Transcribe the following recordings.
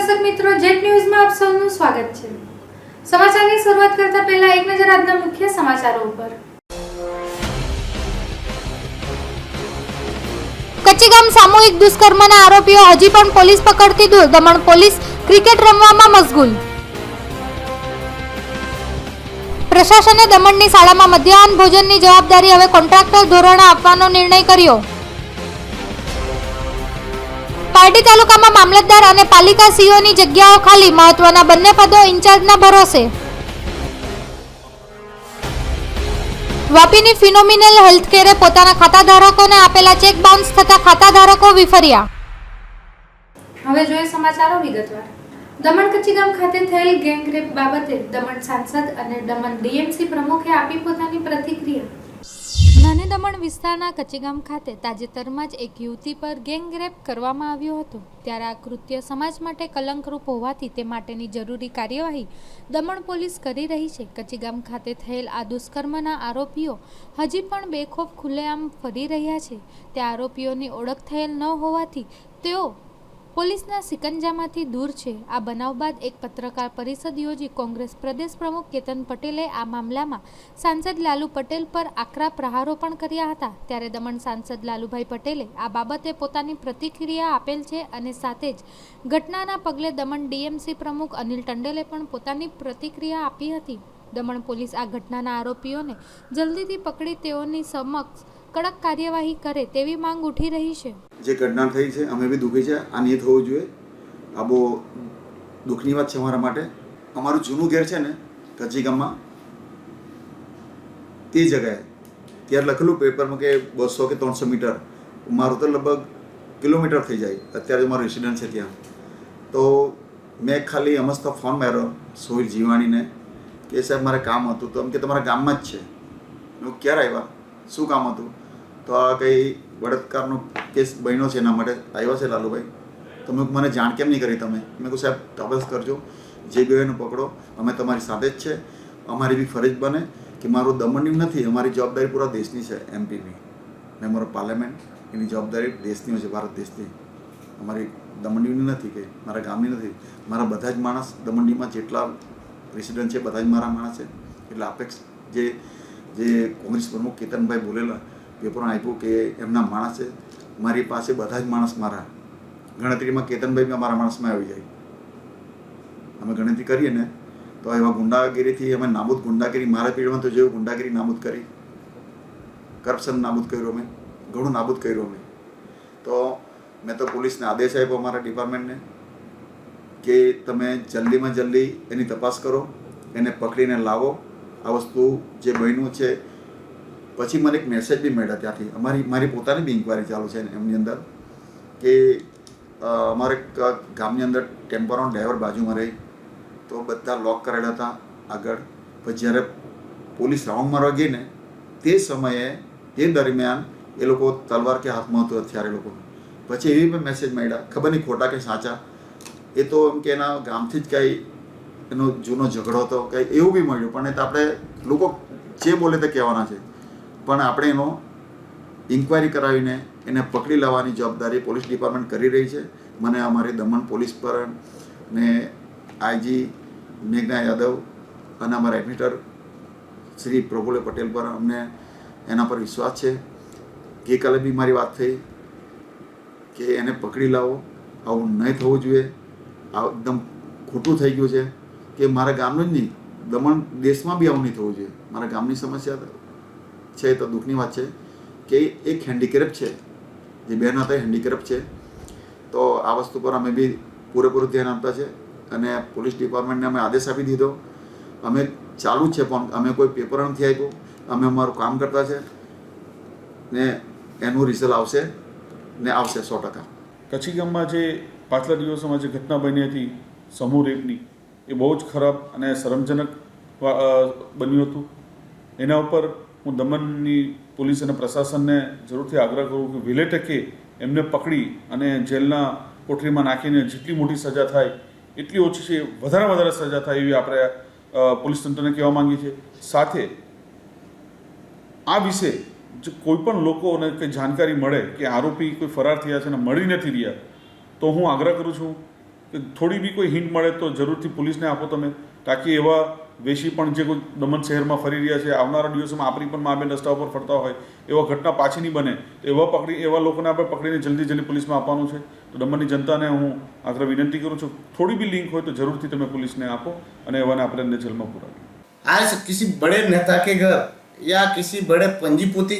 દર્શક મિત્રો, જેટ ન્યૂઝમાં આપ સૌનું સ્વાગત છે। સમાચારની શરૂઆત કરતા પહેલા એક નજર આજના મુખ્ય સમાચારો ઉપર। કચ્છીગામ સામૂહિક દુષ્કર્મના આરોપીઓ હજી પણ પોલીસ પકડથી દૂર। દમણ પોલીસ ક્રિકેટ રમવામાં મશગુલ। પ્રશાસને દમણની શાળામાં મધ્યાહન ભોજનની જવાબદારી હવે કોન્ટ્રાક્ટર ધોરણે આપવાનો નિર્ણય કર્યો। પારડી તાલુકામાં મામલતદાર અને પાલિકા સીઓની જગ્યાઓ ખાલી। મહત્વના બંને પદો ઇન્ચાર્જના ભરોસે। વાપીની ફિનોમિનલ હેલ્થકેરે પોતાના ખાતાધારકોને આપેલા ચેક બાઉન્સ થતા ખાતાધારકો વિફર્યા। હવે જોઈએ સમાચારો વિગતવાર। દમણ કચ્છીગામ ખાતે થયેલ ગેંગરેપ બાબતે દમણ સાંસદ અને દમણ ડીએમસી પ્રમુખે આપી પોતાની પ્રતિક્રિયા। નાની દમણ વિસ્તારના કચ્છીગામ ખાતે તાજેતરમાં જ એક યુવતી પર ગેંગરેપ કરવામાં આવ્યો હતો, ત્યારે આ કૃત્ય સમાજ માટે કલંકરૂપ હોવાથી તે માટેની જરૂરી કાર્યવાહી દમણ પોલીસ કરી રહી છે। કચ્છીગામ ખાતે થયેલ આ દુષ્કર્મના આરોપીઓ હજી પણ બેખોફ ખુલ્લેઆમ ફરી રહ્યા છે। તે આરોપીઓની ઓળખ થયેલ ન હોવાથી તેઓ પોલીસના સિકંજામાંથી દૂર છે। આ બનાવ બાદ એક પત્રકાર પરિષદ યોજી કોંગ્રેસ પ્રદેશ પ્રમુખ કેતન પટેલે આ મામલામાં સાંસદ લાલુ પટેલ પર આકરા પ્રહારો પણ કર્યા હતા। ત્યારે દમણ સાંસદ લાલુભાઈ પટેલે આ બાબતે પોતાની પ્રતિક્રિયા આપેલ છે અને સાથે જ ઘટનાના પગલે દમણ ડીએમસી પ્રમુખ અનિલ ટંડેલે પણ પોતાની પ્રતિક્રિયા આપી હતી। દમણ પોલીસ આ ઘટનાના આરોપીઓને જલ્દીથી પકડી તેઓની સમક્ષ કડક કાર્યવાહી કરે તેવી માંગ ઉઠી રહી છે। જે ઘટના થઈ છે અમે બી દુઃખી છે। આ નહીં થવું જોઈએ। આ બહુ દુઃખની વાત છે અમારા માટે। અમારું જૂનું ઘેર છે ને કચ્છીગામમાં, તે જગ્યાએ ત્યારે લખેલું પેપરમાં કે 200 કે 300 મીટર, મારું તો લગભગ કિલોમીટર થઈ જાય। અત્યારે મારું રેસિડન્ટ છે ત્યાં। તો મેં ખાલી અમસ્તો ફોન માર્યો સોહિલ જીવાણીને કે સાહેબ મારે કામ હતું, તો એમ કે તમારા ગામમાં જ છે। હું ક્યારે આવ્યા, શું કામ હતું? તો આ કંઈ બળાત્કારનો કેસ બન્યો છે એના માટે આવ્યા છે લાલુભાઈ। તમે મને જાણ કેમ નહીં કરી તમે? મેં કહું સાહેબ તપાસ કરજો, જે બી એને પકડો, અમે તમારી સાથે જ છે। અમારી બી ફરજ બને કે મારું દમણની નથી, અમારી જવાબદારી પૂરા દેશની છે। એમપીની ને અમારો પાર્લામેન્ટ એની જવાબદારી દેશની હોય છે, ભારત દેશની। અમારી દમણની નથી કે મારા ગામની નથી। મારા બધા જ માણસ દમણડીમાં જેટલા રેસિડન્ટ છે બધા જ મારા માણસ છે। એટલે અપેક્ષ જે કોંગ્રેસ પ્રમુખ કેતનભાઈ બોલેલા પેપરમાં આપ્યું કે એમના માણસ છે, મારી પાસે બધા જ માણસ મારા ગણતરીમાં કેતનભાઈ બી અમારા માણસમાં આવી જાય। અમે ગણતરી કરીએ ને તો એવા ગુંડાગીરીથી અમે નાબૂદ ગુંડાગીરી મારા પીઢીમાં તો જેવું ગુંડાગીરી નાબૂદ કરી, કરપ્શન નાબૂદ કર્યું, અમે ઘણું નાબૂદ કર્યું અમે। તો મેં તો પોલીસને આદેશ આપ્યો અમારા ડિપાર્ટમેન્ટને કે તમે જલ્દીમાં જલ્દી એની તપાસ કરો, એને પકડીને લાવો। આ વસ્તુ જે બન્યું છે પછી મને એક મેસેજ બી મળ્યા ત્યાંથી, મારી પોતાની બી ઇન્ક્વાયરી ચાલુ છે એમની અંદર કે અમારે ગામની અંદર ટેમ્પોનો ડ્રાઈવર બાજુમાં રહી, તો બધા લોક કરેલા હતા આગળ। પછી જ્યારે પોલીસ રાઉન્ડ મારવા ગઈ ને તે સમયે એ દરમિયાન એ લોકો તલવાર કે હાથમાં હતું હથિયાર એ લોકો। પછી એવી પણ મેસેજ મળ્યા, ખબર નહીં ખોટા કે સાચા, એ તો એમ કે એના ગામથી જ કંઈ એનો જૂનો ઝઘડો હતો કંઈ એવું બી મળ્યું, પણ એ તો આપણે લોકો જે બોલે તે કહેવાના છે, પણ આપણે એનો ઇન્ક્વાયરી કરાવીને એને પકડી લાવવાની જવાબદારી પોલીસ ડિપાર્ટમેન્ટ કરી રહી છે। મને અમારી દમણ પોલીસ પર ને આઈજી મેઘના યાદવ અને અમારા એડમિટર શ્રી પ્રફુલ્લ પટેલ પર અમને એના પર વિશ્વાસ છે। ગઈકાલે બી મારી વાત થઈ કે એને પકડી લાવો, આવું નહીં થવું જોઈએ। આ એકદમ ખોટું થઈ ગયું છે કે મારા ગામનું જ નહીં, દમણ દેશમાં બી આવું નહીં થવું જોઈએ। મારા ગામની સમસ્યા છે તો દુઃખની વાત છે કે એક હેન્ડીક્રેપ છે, જે બહેન હતા હેન્ડીક્રેપ છે। તો આ વસ્તુ પર અમે બી પૂરેપૂરું ધ્યાન આપતા છે અને પોલીસ ડિપાર્ટમેન્ટને અમે આદેશ આપી દીધો। અમે ચાલુ જ છે, પણ અમે કોઈ પેપર નથી આપ્યું, અમે અમારું કામ કરતા છે ને એનું રિઝલ્ટ આવશે ને આવશે 100%। કચ્છીગામમાં જે પાછલા દિવસોમાં જે ઘટના બની હતી સમૂહ રેપની, એ બહુ જ ખરાબ અને શરમજનક બન્યું હતું। એના ઉપર હું દમણની પોલીસ અને પ્રશાસનને જરૂરથી આગ્રહ કરું કે વહેલે તકે એમને પકડી અને જેલના કોઠરીમાં નાખીને જેટલી મોટી સજા થાય એટલી ઓછી છે, વધારે સજા થાય એવી આપણે પોલીસ તંત્રને કહેવા માંગીએ છીએ। સાથે આ વિશે જો કોઈ પણ લોકોને કંઈ જાણકારી મળે કે આરોપી કોઈ ફરાર થયા છે અને મળી નથી રહ્યા, તો હું આગ્રહ કરું છું કે થોડી બી કોઈ હિન્ટ મળે તો જરૂરથી પોલીસને આપો તમે, તાકી એવા વેશી પણ જે કોઈ દમણ શહેરમાં ફરી રહ્યા છે, આવનારા દિવસોમાં આપણી પણ મા બેન રસ્તા ઉપર ફરતા હોય, એવા ઘટના પાછી નહીં બને, એવા લોકોને આપણે પકડીને જલ્દી પુલિસમાં આપવાનું છે. તો દમણની જનતાને હું આગ્રહ વિનંતી કરું છું, થોડી બી લિંક હોય તો જરૂરથી તમે પોલીસને આપો અને એવાને આપણે જેલમાં પુરાવીએ. आज किसी बड़े नेता के घर या किसी बड़े पूंजीपति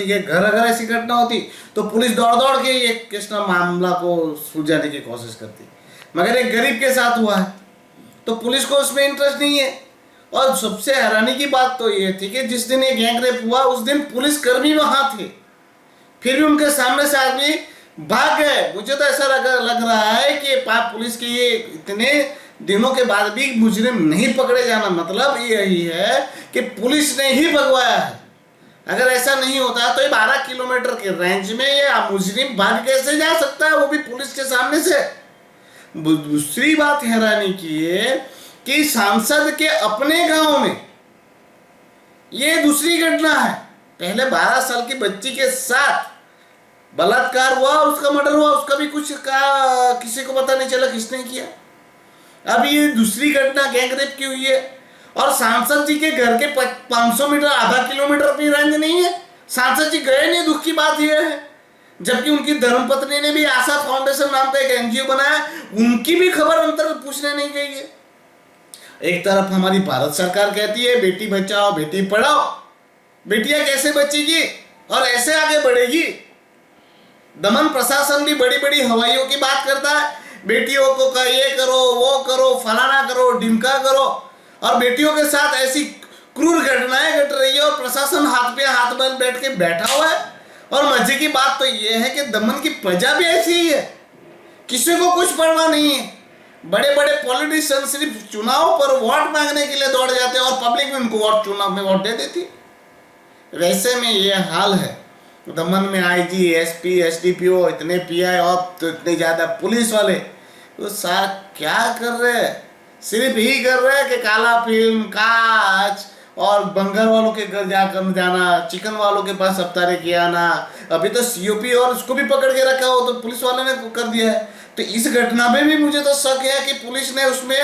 के घर अगर ऐसी घटना होती तो पुलिस दौड़ दौड़ के ये केस मामला को सुलझाने की कोशिश करती, मगर एक गरीब के साथ हुआ है तो पुलिस को उसमें इंटरेस्ट नहीं है. और सबसे हैरानी की बात तो ये थी कि जिस दिन ये गैंग रेप हुआ उस दिन पुलिस कर्मी वहां थे, फिर भी उनके सामने से आदमी भाग गए. मुझे तो ऐसा लग रहा है कि पुलिस के ये इतने दिनों के बाद भी मुजरिम नहीं पकड़े जाना मतलब यही है कि पुलिस ने ही भगवाया है. अगर ऐसा नहीं होता तो ये 12 किलोमीटर के रेंज में ये मुजरिम भाग कैसे जा सकता है, वो भी पुलिस के सामने से. दूसरी बात हैरानी की है कि सांसद के अपने गांव में ये दूसरी घटना है. पहले 12 साल की बच्ची के साथ बलात्कार हुआ, उसका मर्डर हुआ, उसका भी कुछ किसी को पता नहीं चला किसने किया. अब ये दूसरी घटना गैंग रेप की हुई है और सांसद जी के घर के 500 मीटर आधा किलोमीटर भी रेंज नहीं है. सांसद जी गए नहीं, दुख की बात यह है. जबकि उनकी धर्मपत्नी ने भी आशा फाउंडेशन नाम का एक एनजीओ बनाया, उनकी भी खबर अंतर पूछने नहीं गई है. एक तरफ हमारी भारत सरकार कहती है बेटी बचाओ बेटी पढ़ाओ, बेटियां कैसे बचेगी और ऐसे आगे बढ़ेगी. दमन प्रशासन भी बड़ी बड़ी हवाइयों की बात करता है, बेटियों को ये करो वो करो फलाना करो ढिमका करो, और बेटियों के साथ ऐसी क्रूर घटनाएं घट रही है और प्रशासन हाथ पे हाथ बन बैठ के बैठा हुआ है. और मजे की बात तो ये है कि दमन की प्रजा भी ऐसी ही है, किसी को कुछ परवाह नहीं है. बड़े बड़े पॉलिटिशियन सिर्फ चुनाव पर वोट मांगने के लिए दौड़ जाते हैं और पब्लिक भी उनको चुनाव में वोट दे देती. वैसे में ये हाल है. दमन में आईजी, एसपी, एसडीपीओ, इतने पीआई और तो इतने ज़्यादा पुलिस वाले तो सारा क्या कर रहे हैं, सिर्फ यही कर रहे हैं कि काला फिल्म, काच और बंगाल वालों के घर जाकर जाना, चिकन वालों के पास अफ्तारी किया आना. अभी तो सीओपी और उसको भी पकड़ के रखा हो तो पुलिस वाले ने कर दिया है. तो इस घटना में भी मुझे तो शक है कि पुलिस ने उसमें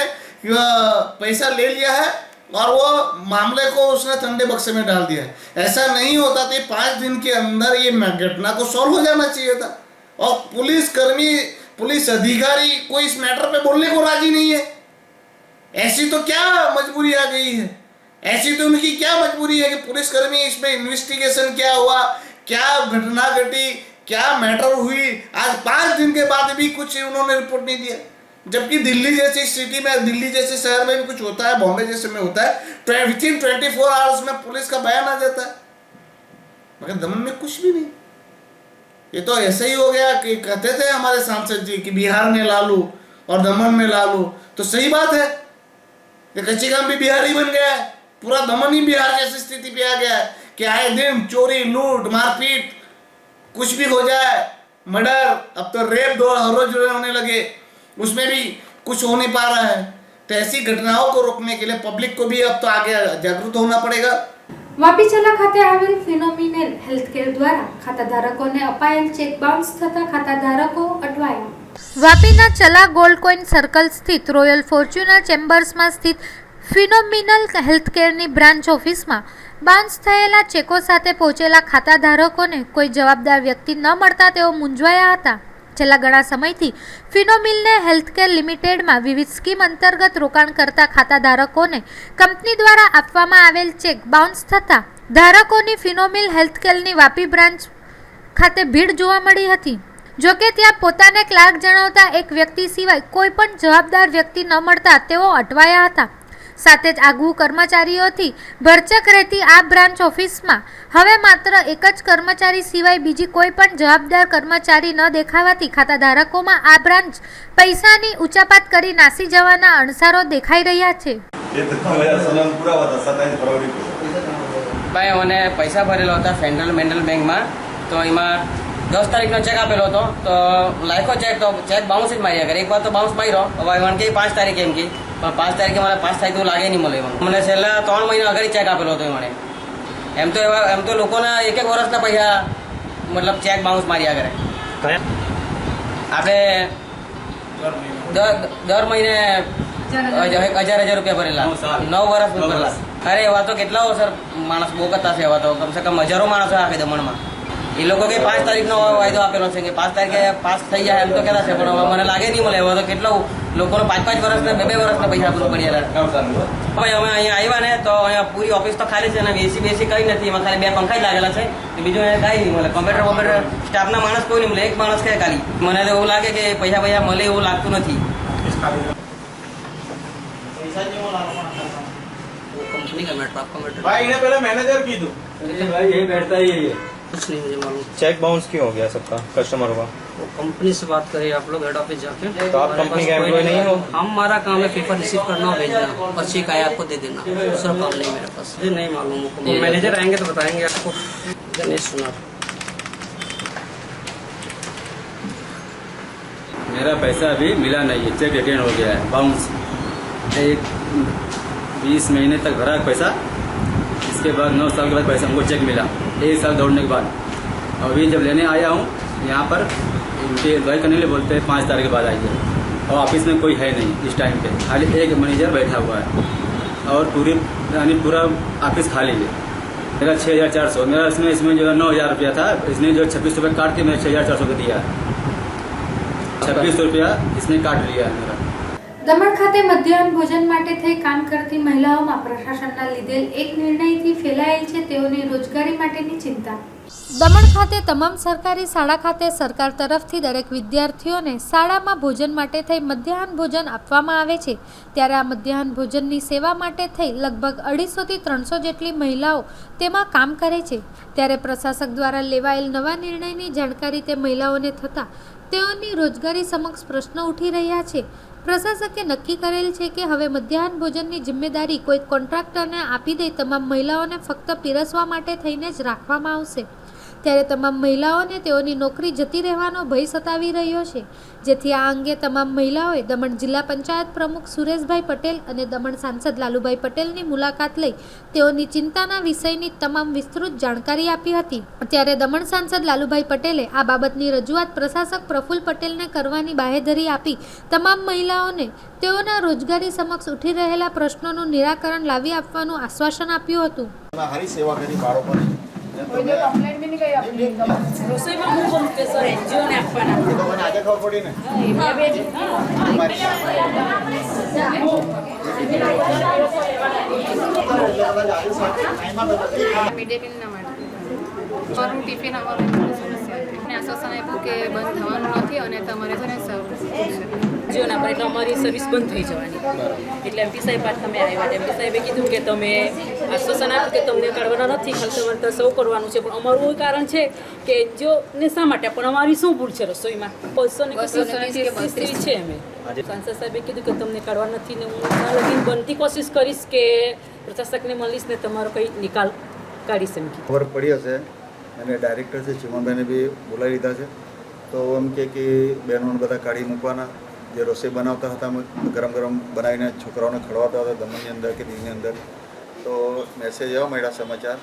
पैसा ले लिया है और वो मामले को उसने ठंडे बक्से में डाल दिया है. ऐसा नहीं होता तो 5 दिन के अंदर ये घटना को सॉल्व हो जाना चाहिए था. और पुलिस कर्मी, पुलिस अधिकारी कोई इस मैटर पे बोलने को राजी नहीं है. ऐसी तो क्या मजबूरी आ गई है, ऐसी तो उनकी क्या मजबूरी है कि पुलिसकर्मी इसमें इन्वेस्टिगेशन क्या हुआ, क्या घटना घटी, क्या मैटर हुई, आज 5 दिन के बाद भी कुछ उन्होंने रिपोर्ट नहीं दिया. जबकि दिल्ली जैसी सिटी में, दिल्ली जैसे शहर में भी कुछ होता है, बॉम्बे जैसे में होता है, विथिन 24 आवर्स में पुलिस का बयान आ जाता है. मगर दमन में कुछ भी नहीं. ये तो ऐसा ही हो गया कि कहते थे हमारे सांसद जी कि बिहार में लालू और दमन में लालू. तो सही बात है कि कच्चीगाम भी बिहार ही बन गया है, पूरा दमन ही बिहार जैसी स्थिति पे आ गया है कि आए दिन चोरी, लूट, मारपीट, कुछ भी हो जाए, मर्डर, अब तो रेप हर रोज होने लगे, उसमें भी कुछ हो नहीं पा रहा है. तो ऐसी घटनाओं को रोकने के लिए पब्लिक को भी अब तो आगे जागरूक होना पड़ेगा. વાપીચલા ખાતે આવેલ ફિનોમિનલ હેલ્થકેર દ્વારા ખાતાધારકોને અપાયેલ ચેક બાઉન્સ થતા ખાતાધારકો અટવાયા. વાપીના ચલા ગોલ્ડ કોઈન સર્કલ સ્થિત રોયલ ફોર્ચ્યુનર ચેમ્બર્સમાં સ્થિત ફિનોમિનલ હેલ્થકેરની બ્રાન્ચ ઓફિસમાં બાઉન્સ થયેલા ચેકો સાથે પહોંચેલા ખાતાધારકોને કોઈ જવાબદાર વ્યક્તિ ન મળતા તેઓ મૂંઝવાયા હતા. છેલ્લા ઘણા સમયથી ફિનોમિલને હેલ્થકેર લિમિટેડમાં વિવિધ સ્કીમ અંતર્ગત રોકાણ કરતા ખાતાધારકોને કંપની દ્વારા આપવામાં આવેલ ચેક બાઉન્સ થતાં ધારકોની ફિનોમિલ હેલ્થકેરની વાપી બ્રાન્ચ ખાતે ભીડ જોવા મળી હતી. જોકે ત્યાં પોતાને ક્લાર્ક જણાવતા એક વ્યક્તિ સિવાય કોઈ પણ જવાબદાર વ્યક્તિ ન મળતા તેઓ અટવાયા હતા. સાથે જ આગવું કર્મચારીઓથી ભરચક રહેતી આ બ્રાન્ચ ઓફિસમાં હવે માત્ર એક જ કર્મચારી સિવાય બીજી કોઈ પણ જવાબદાર કર્મચારી ન દેખાવાથી ખાતાધારકોમાં આ બ્રાન્ચ પૈસાની ઉચાપાત કરી નાસી જવાના અણસારો દેખાઈ રહ્યા છે. ભાઈ મને પૈસા ભરેલો હતા ફેડરલ મેન્ડલ બેંકમાં, તો એમાં 10 તારીખનો ચેક આપેલો હતો તો લાખ્યો ચેક, તો ચેક બાઉન્સ જ માર્યા કરે. એક વાર તો બાઉન્સ માર્યો, હવે મને કે 5 તારીખે એમ કે, પણ 5 તારીખે મને 5 તારીખ તો લાગે નહીં મળે. મને છેલ્લા 3 મહિના અગાડી ચેક આપેલો હતો મને. એમ તો લોકોના 1 વર્ષના પૈસા મતલબ ચેક બાઉન્સ માર્યા કરે. આપણે દર મહિને 1000 રૂપિયા ભરેલા 9 વર્ષ ભરેલા. અરે એવા તો કેટલા સર માણસ બહુ કરતા છે. એવા તો કમસે કમ હજારો માણસો આખે દમણમાં. એ લોકો કે 5 તારીખનો વાયદો આપેલો છે કે 5 તારીખે પાસ થઈ જાય એમ તો કહેતા છે, પણ મને લાગે નહીં મળે. એવા તો કેટલા લોકોને 5-5 વર્ષને 2-2 વર્ષના પૈસા પૂરું પડ્યા. ભાઈ અમે અહીંયા આવ્યા ને તો અહીંયા પૂરી ઓફિસ તો ખાલી છે ને એસી બેસી કઈ નથી. એમાં ખાલી 2 પંખા જ લાગેલા છે. બીજું અહીંયા કઈ નહીં મળે. કોમ્પ્યુટર સ્ટાફના માણસ કોઈ નહીં મળે. એક માણસ કે ખાલી. મને તો એવું લાગે કે પૈસા મળે એવું લાગતું નથી. कंपनी का मेट्रो आपका मेट्रो भाई इन्हें पहले मैनेजर की दो भाई यही बैठता ही है कुछ नहीं मुझे मालूम. चेक बाउंस क्यों हो गया सबका कस्टमर का? वो कंपनी से बात करिए आप लोग हेड ऑफिस जाके. तो आप कंपनी का एम्प्लॉय नहीं हो? हमारा काम है पेपर रिसीव करना और भेजना और चेक आया आपको दे देना. दूसरा काम नहीं मेरे पास. मुझे नहीं मालूम. मैनेजर आएंगे तो बताएंगे आपको. नहीं सुना. मेरा पैसा अभी मिला नहीं है, चेक रिटर्न हो गया है बाउंस. एक 20 महीने तक भरा पैसा, इसके बाद 9 साल के बाद पैसा हमको चेक मिला 1 साल दौड़ने के बाद. अभी जब लेने आया हूँ यहाँ पर इनके एम्प्लॉय करने के लिए बोलते हैं 5 तारीख के बाद आइए, और ऑफिस में कोई है नहीं इस टाइम पे. खाली एक मैनेजर बैठा हुआ है और पूरा ऑफिस खाली है. मेरा 6400 मेरा इसमें जो है 9000 रुपया था. इसने जो 26 रुपये काट के मेरे 6400 को दिया. 26 रुपया इसने काट लिया है मेरा. દમણ ખાતે મધ્યાહન ભોજન માટે થઈ કામ કરતી મહિલાઓમાં પ્રશાસનના લીધેલ એક નિર્ણયથી ફેલાયેલ છે તેઓની રોજગારી માટેની ચિંતા. દમણ ખાતે તમામ સરકારી શાળા ખાતે સરકાર તરફથી દરેક વિદ્યાર્થીઓને શાળામાં ભોજન માટે થઈ મધ્યાહન ભોજન આપવામાં આવે છે. ત્યારે આ મધ્યાહન ભોજનની સેવા માટે થઈ લગભગ 250 થી 300 જેટલી મહિલાઓ તેમાં કામ કરે છે. ત્યારે પ્રશાસક દ્વારા લેવાયેલ નવા નિર્ણયની જાણકારી તે મહિલાઓને થતાં તેઓની રોજગારી સમક્ષ પ્રશ્નો ઉઠી રહ્યા છે. પ્રશાસકે નક્કી કરેલ છે કે હવે મધ્યાહન ભોજનની જિમ્મેદારી કોઈ કોન્ટ્રાક્ટરને આપી દઈ તમામ મહિલાઓને ફક્ત પીરસવા માટે થઈને જ રાખવામાં આવશે. ત્યારે તમામ મહિલાઓને તેઓની નોકરી જતી રહેવાનો ભય સતાવી રહ્યો છે. જેથી આ અંગે તમામ મહિલાઓએ દમણ જિલ્લા પંચાયત પ્રમુખ સુરેશભાઈ પટેલ અને દમણ સાંસદ લાલુભાઈ પટેલની મુલાકાત લઈ તેઓની ચિંતાના વિષયની તમામ વિસ્તૃત જાણકારી આપી હતી. ત્યારે દમણ સાંસદ લાલુભાઈ પટેલે આ બાબતની રજૂઆત પ્રશાસક પ્રફુલ્લ પટેલને કરવાની બાહેધરી આપી તમામ મહિલાઓને તેઓના રોજગારી સમક્ષ ઉઠી રહેલા પ્રશ્નોનું નિરાકરણ લાવી આપવાનું આશ્વાસન આપ્યું હતું. સારી સેવા કરી બાળકોને. કોઈને કમ્પ્લેન્ટ બી નહીં કરી આપણી રસોઈમાં હું કરું કે સર એનજીઓને આપવાના એ તો મને આજે ખબર પડી ને. મિડ ડે મીલના માટે અમારું ટિફિન આવવાનું સમસ્યા હતી અને આશ્વાસન આપ્યું કે બંધ થવાનું નથી અને તમારે છે ને સર્વ જીઓ ના પડે એટલે અમારી સર્વિસ બંધ થઈ જવાની. એટલે એમપી સાહેબ બાદ તમે આવ્યા. એમપી સાહેબે કીધું કે તમે આશ્વાસન આપ્યું કે તમને કાઢવાના નથી, ખાલી તમારે તો સૌ કરવાનું છે. પણ અમારું એવું કારણ છે કે એનજીઓને શા માટે પણ અમારી શું ભૂલ છે રસોઈમાં? 230 છે અમે. સાંસદ સાહેબે કીધું કે તમને કાઢવા નથી ને હું ત્યાં લગીને બનતી કોશિશ કરીશ કે પ્રશાસકને મળીશ ને તમારો કંઈ નિકાલ કાઢીશ એમ. ખબર પડી હશે અને ડાયરેક્ટર છે ચીમનભાઈને બી બોલાવી લીધા છે. તો એમ કે બહેનોને બધા કાઢી મૂકવાના. જે રસોઈ બનાવતા હતા ગરમ ગરમ બનાવીને છોકરાઓને ખવડાવતા હતા દમણની અંદર કે દીવની અંદર, તો મેસેજ એવા મળ્યા સમાચાર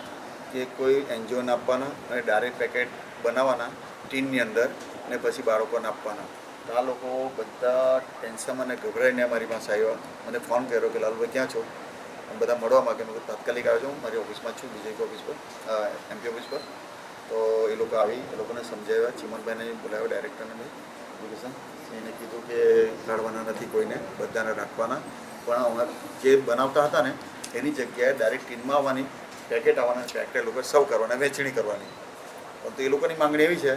કે કોઈ એનજીઓને આપવાના અને ડાયરેક્ટ પેકેટ બનાવવાના ટીનની અંદર ને પછી બાળકોને આપવાના. તો આ લોકો બધા ટેન્શનમાં અને ગભરાઈને મારી પાસે આવ્યા. મને ફોન કર્યો કે લાલુભાઈ ક્યાં છો? બધા મળવા માગે. મેં તાત્કાલિક આવ્યો છું, મારી ઓફિસમાં છું, બીજેપી ઓફિસ પર, એમપી ઓફિસ પર. તો એ લોકો આવી, એ લોકોને સમજાવ્યા. ચીમનભાઈને બોલાવ્યો ડાયરેક્ટરને બી એજ્યુકેશન. એને કીધું કે કાઢવાના નથી કોઈને, બધાને રાખવાના. પણ અમે જે બનાવતા હતા ને એની જગ્યાએ ડાયરેક્ટ ટીનમાં આવવાની, પેકેટ આવવાના, પેકેટ લોકો સર્વ કરવાના, વહેંચણી કરવાની. પણ તો એ લોકોની માંગણી એવી છે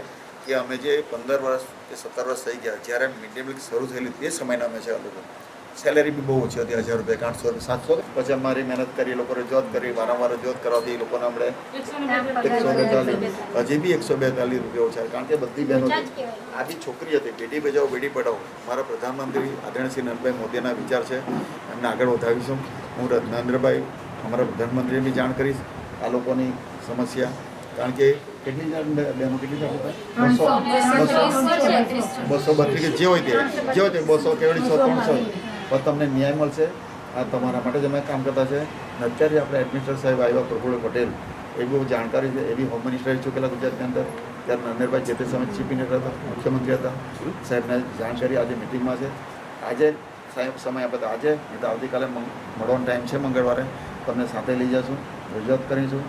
કે અમે જે 15 વર્ષ કે 17 વર્ષ થઈ ગયા જ્યારે મિડ ડે મીલ શરૂ થયેલી તે સમયના અમે છે. આ લોકો સેલેરી બી બહુ ઓછી હતી, 1000 રૂપિયા, 800 રૂપિયા, 700. પછી અમારી મહેનત કરી, એ લોકો રજૂઆત કરી, વારંવાર રજૂઆત કરાવતી. એ લોકોને આપણે 142, હજી બી 142 રૂપિયા ઓછા. કારણ કે બધી બહેનો આ બી છોકરી હતી. બેટી બચાવો બેટી પઢાઓ મારા પ્રધાનમંત્રી આદરણીય શ્રી નરેન્દ્રભાઈ મોદીના વિચાર છે, એમને આગળ વધાવીશું. હું નરેન્દ્રભાઈ અમારા પ્રધાનમંત્રીને બી જાણ કરીશ આ લોકોની સમસ્યા. કારણ કે કેટલી બહેનો કેટલી 232 જે હોય તે 200 કે 250 300 પણ તમને ન્યાય મળશે. આ તમારા માટે જ અમે કામ કરતા છે. અને અત્યારે આપણે એડમિનિસ્ટ્રેટર સાહેબ આવ્યા પ્રફુલ્લ પટેલ, એ બહુ જાણકારી છે. એ બી હોમ મિનિસ્ટર ચૂકેલા ગુજરાતની અંદર. ત્યારે નરેન્દ્રભાઈ જે તે સમય ચીફ મિનિસ્ટર હતા, મુખ્યમંત્રી હતા. સાહેબને જાણ કરી આજે મિટિંગમાં છે. આજે સમય આપે તો આજે નહીં તો આવતીકાલે મળવાનો ટાઈમ છે મંગળવારે, તમને સાથે લઈ જશું, રજૂઆત કરીશું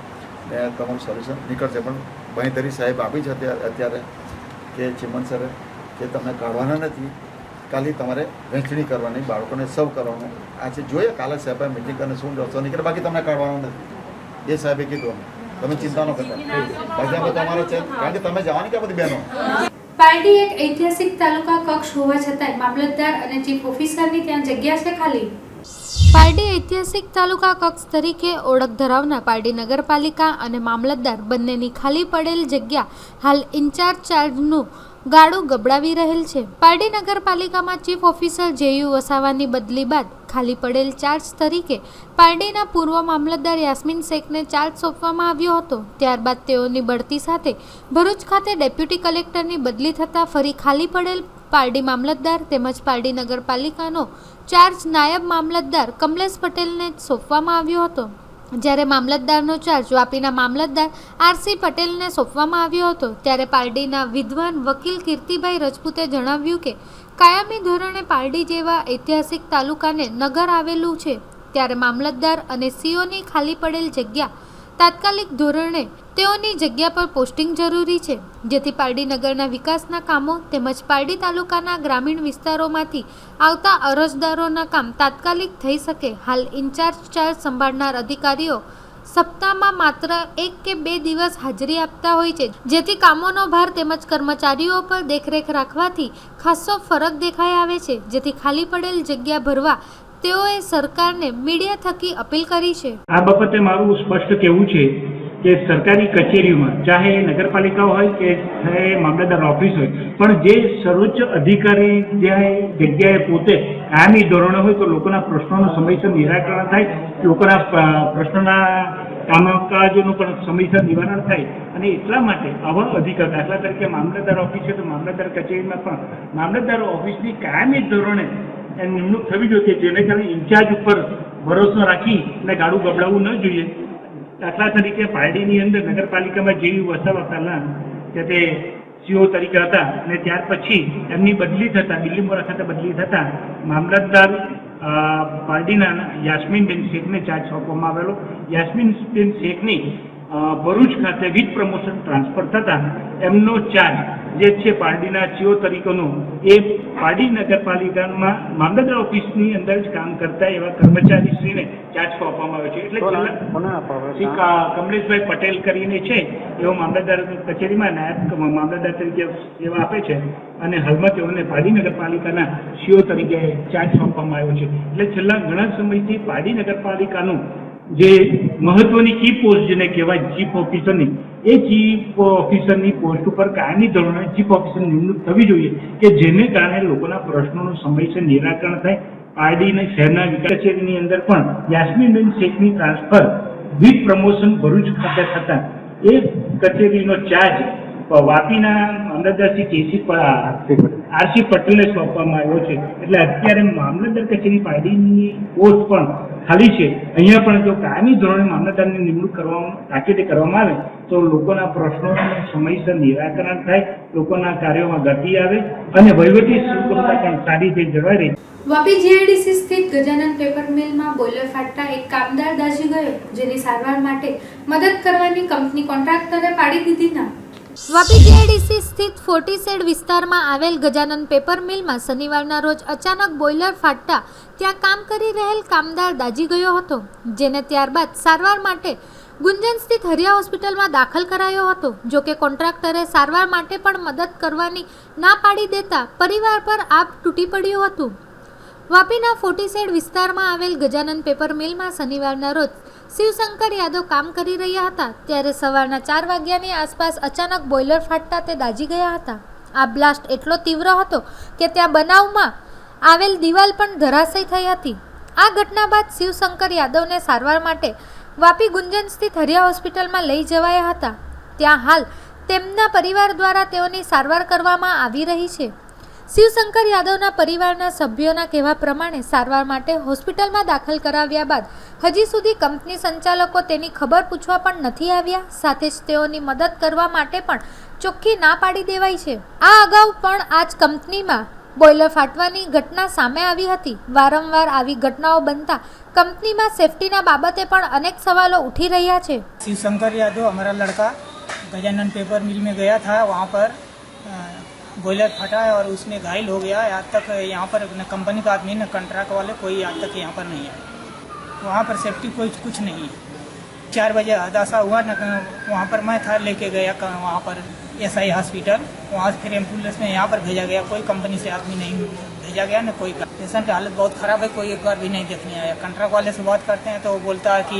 ને તમારું સોલ્યુશન નીકળશે. પણ બાંહેધરી સાહેબ આપી છે અત્યારે કે ચીમન સરે કે તમને કાઢવાના નથી, ખાલી તમારે વહેંચણી કરવાની, બાળકોને સર્વ કરવાનું. આજે જોઈએ કાલે સાહેબે મિટિંગ કરીને શું રસ્તો નીકળે, બાકી તમને કાઢવાનું નથી એ સાહેબે કીધું. તમે ચિંતા ન કરતા, બાકી આપણે તમારે છે, કારણ કે તમે જવાની કે બધી બહેનો. પારડી એક ઐતિહાસિક તાલુકા કક્ષ હોવા છતાંય મામલતદાર અને ચીફ ઓફિસરની ત્યાં જગ્યા છે ખાલી. પારડી ઐતિહાસિક તાલુકા કક્ષ તરીકે ઓળખ ધરાવનાર પારડી નગરપાલિકા અને મામલતદાર બંનેની ખાલી પડેલ જગ્યા હાલ ચાર્જનું ગાડું ગબડાવી રહેલ છે. પારડી નગરપાલિકામાં ચીફ ઓફિસર જેયુ વસાવાની બદલી બાદ ખાલી પડેલ ચાર્જ તરીકે પારડીના પૂર્વ મામલતદાર યાસ્મીન શેખને ચાર્જ સોંપવામાં આવ્યો હતો. ત્યારબાદ તેઓની બઢતી સાથે ભરૂચ ખાતે ડેપ્યુટી કલેક્ટરની બદલી થતાં ફરી ખાલી પડેલ પારડી મામલતદાર તેમજ પારડી નગરપાલિકાનો ચાર્જ નાયબ મામલતદાર કમલેશ પટેલને સોંપવામાં આવ્યો હતો. જ્યારે મામલતદારનો ચાર્જ વાપીના મામલતદાર આરસી પટેલને સોંપવામાં આવ્યો હતો. ત્યારે પારડીના વિદ્વાન વકીલ કીર્તિભાઈ રજપૂતે જણાવ્યું કે કાયમી ધોરણે પારડી જેવા ઐતિહાસિક તાલુકાને નગર આવેલું છે, ત્યારે મામલતદાર અને સીઓની ખાલી પડેલ જગ્યા તાત્કાલિક ધોરણે તેઓની જગ્યા પર પોસ્ટિંગ જરૂરી છે, જેથી પારડી નગરના વિકાસના કામો તેમજ પારડી તાલુકાના ગ્રામીણ વિસ્તારોમાંથી આવતા અરજદારોના કામ તાત્કાલિક થઈ શકે. હાલ ચાર્જ સંભાળનાર અધિકારીઓ સપ્તાહમાં માત્ર 1 કે 2 દિવસ હાજરી આપતા હોય છે, જેથી કામોનો ભાર તેમજ કર્મચારીઓ પર દેખરેખ રાખવાથી ખાસો ફરક દેખાઈ આવે છે. જેથી ખાલી પડેલ જગ્યા ભરવા તેઓએ સરકારને મીડિયા થકી અપીલ કરી છે. આ બાબતે મારું સ્પષ્ટ કહેવું છે કે સરકારી કચેરીઓમાં ચાહે નગરપાલિકા હોય કે ચાહે મામલતદાર ઓફિસ હોય, પણ જે સર્વોચ્ચ અધિકારી જ્યાં જગ્યાએ પોતે કાયમી ધોરણે હોય તો લોકોના પ્રશ્નોનું સમયસર નિરાકરણ થાય, લોકોના પ્રશ્નોના કામકાજોનું પણ સમયસર નિવારણ થાય. અને એટલા માટે આવા અધિકાર, દાખલા તરીકે મામલતદાર ઓફિસ છે તો મામલતદાર કચેરીમાં પણ મામલતદાર ઓફિસની કાયમી ધોરણે નિમણૂક થવી જોઈએ, જેને કારણે ઇન્ચાર્જ ઉપર ભરોસો રાખી અને ગાડું ગબડાવવું ન જોઈએ. દાખલા તરીકે પારડીની અંદર નગરપાલિકામાં જેવી વસાવા પહેલાં કે તે સીઓ તરીકે હતા અને ત્યાર પછી એમની બદલી થતાં દિલ્હી ખાતે બદલી થતાં મામલતદાર પારડીના યાસ્મીનબેન શેખને ચાર્જ સોંપવામાં આવેલો. યાસ્મીનબેન શેખની ભરૂચ ખાતે વિથ પ્રમોશન ટ્રાન્સફર થતાં એમનો ચાર્જ જે છે પારડીના સીઓ તરીકેનો એ પારડી નગરપાલિકામાં મામલતદાર ઓફિસની અંદર જ કામ કરતા એવા કર્મચારીશ્રીને ચાર્જ સોંપવામાં આવ્યો છે. એટલે કમલેશભાઈ પટેલ કરીને છે એવો મામલતદાર કચેરીમાં નાયબ મામલતદાર તરીકે સેવા આપે છે અને હાલમાં તેઓને પારડી નગરપાલિકાના સીઓ તરીકે ચાર્જ સોંપવામાં આવ્યો છે. એટલે છેલ્લા ઘણા સમયથી પારડી નગરપાલિકાનું જે મહત્વની કી પોસ્ટ જેને કહેવાય ચીફ ઓફિસરની, એ ચીફ ઓફિસરની પોસ્ટ ઉપર કાયમી ધોરણે ચીફ ઓફિસરની નિમણૂક થવી જોઈએ કે જેને કારણે લોકોના પ્રશ્નોનું સમયસર નિરાકરણ થાય. પારડીના શહેરના વિકાસ કચેરીની અંદર પણ યાસ્મીનબેન શેખની ટ્રાન્સફર વિથ પ્રમોશન ભરૂચ ખાતે થતાં એ કચેરીનો ચાર્જ વાપીના મામલતદાર શ્રી આરસી પટેલને સોંપવામાં આવ્યો છે. એટલે અત્યારે મામલતદાર કચેરી પારડીની પોસ્ટ પણ ખાલી છે. અહીંયા પણ જો કાયમી ધોરણે મામલતદારની નિમણૂક તાકીદે કરવામાં આવે તો લોકોના પ્રશ્નોનું સમયસર નિરાકરણ થાય, લોકોના કાર્યોમાં ગતિ આવે અને વહીવટી સુગમતા પણ સારી રીતે જળવાઈ રહે. વાપી જીઆઈડીસી સ્થિત ગજાનન પેપર મિલમાં બોઇલર ફાટતા એક કામદાર દાઝી ગયો, જેની સારવાર માટે મદદ કરવાની કંપની કોન્ટ્રાક્ટરે પાડી દીધી ના. વાપી જીઆઈડીસી સ્થિત 40 શેડ વિસ્તારમાં આવેલ ગજાનન પેપર મિલમાં શનિવારના રોજ અચાનક બોઇલર ફાટતા ત્યાં કામ કરી રહેલ કામદાર દાઝી ગયો હતો, જેને ત્યારબાદ સારવાર માટે ગુંજન સ્થિત હરિયા હોસ્પિટલમાં દાખલ કરાયો હતો. જોકે કોન્ટ્રાક્ટરે સારવાર માટે પણ મદદ કરવાની ના પાડી દેતા પરિવાર પર આપ તૂટી પડ્યું હતું. વાપીના 40 શેડ વિસ્તારમાં આવેલ ગજાનન પેપર મિલમાં શનિવારના રોજ શિવશંકર યાદવ કામ કરી રહ્યા હતા, ત્યારે સવારના 4 વાગ્યાની આસપાસ અચાનક બોઇલર ફાટતા તે દાઝી ગયા હતા. આ બ્લાસ્ટ એટલો તીવ્ર હતો કે ત્યાં બનાવમાં આવેલ દિવાલ પણ ધરાશય થઈ હતી. આ ઘટના બાદ શિવશંકર યાદવને સારવાર માટે વાપી ગુંજન સ્થિત હરિયા હોસ્પિટલમાં લઈ જવાયા હતા. ત્યાં હાલ તેમના પરિવાર દ્વારા તેઓની સારવાર કરવામાં આવી રહી છે. શિવશંકર યાદવના પરિવારના સભ્યોના કહેવા પ્રમાણે સારવાર માટે હોસ્પિટલમાં દાખલ કરાવ્યા બાદ હજી સુધી કંપની સંચાલકો તેની ખબર પૂછવા પણ નથી આવ્યા, સાથે જ તેઓની મદદ કરવા માટે પણ ચોખ્ખી ના પાડી દેવાઈ છે. આ અગાઉ પણ આ જ કંપનીમાં બોઇલર ફાટવાની ઘટના સામે આવી હતી. વારંવાર આવી ઘટનાઓ બનતા કંપનીમાં સેફટીના બાબતે પણ અનેક સવાલો ઉઠી રહ્યા છે. शिव शंकर यादव हमारा लड़का गजानन पेपर मिल में गया था, वहाँ पर बॉयलर फटा है और उसमें घायल हो गया. आज तक यहाँ पर न कंपनी का आदमी न कंट्रैक्ट वाले कोई आज तक यहाँ पर नहीं आए. वहाँ पर सेफ्टी कोई कुछ नहीं है. 4 बजे हादसा हुआ न, वहाँ पर मैं था लेके गया वहाँ पर SI हॉस्पिटल. वहाँ से फिर एम्बुलेंस में यहाँ पर भेजा गया. कोई कंपनी से आदमी नहीं भेजा गया न कोई. पेशेंट की हालत बहुत ख़राब है, कोई एक बार भी नहीं देखने आया. कंट्रैक्ट वाले से बात करते हैं तो वो बोलता है कि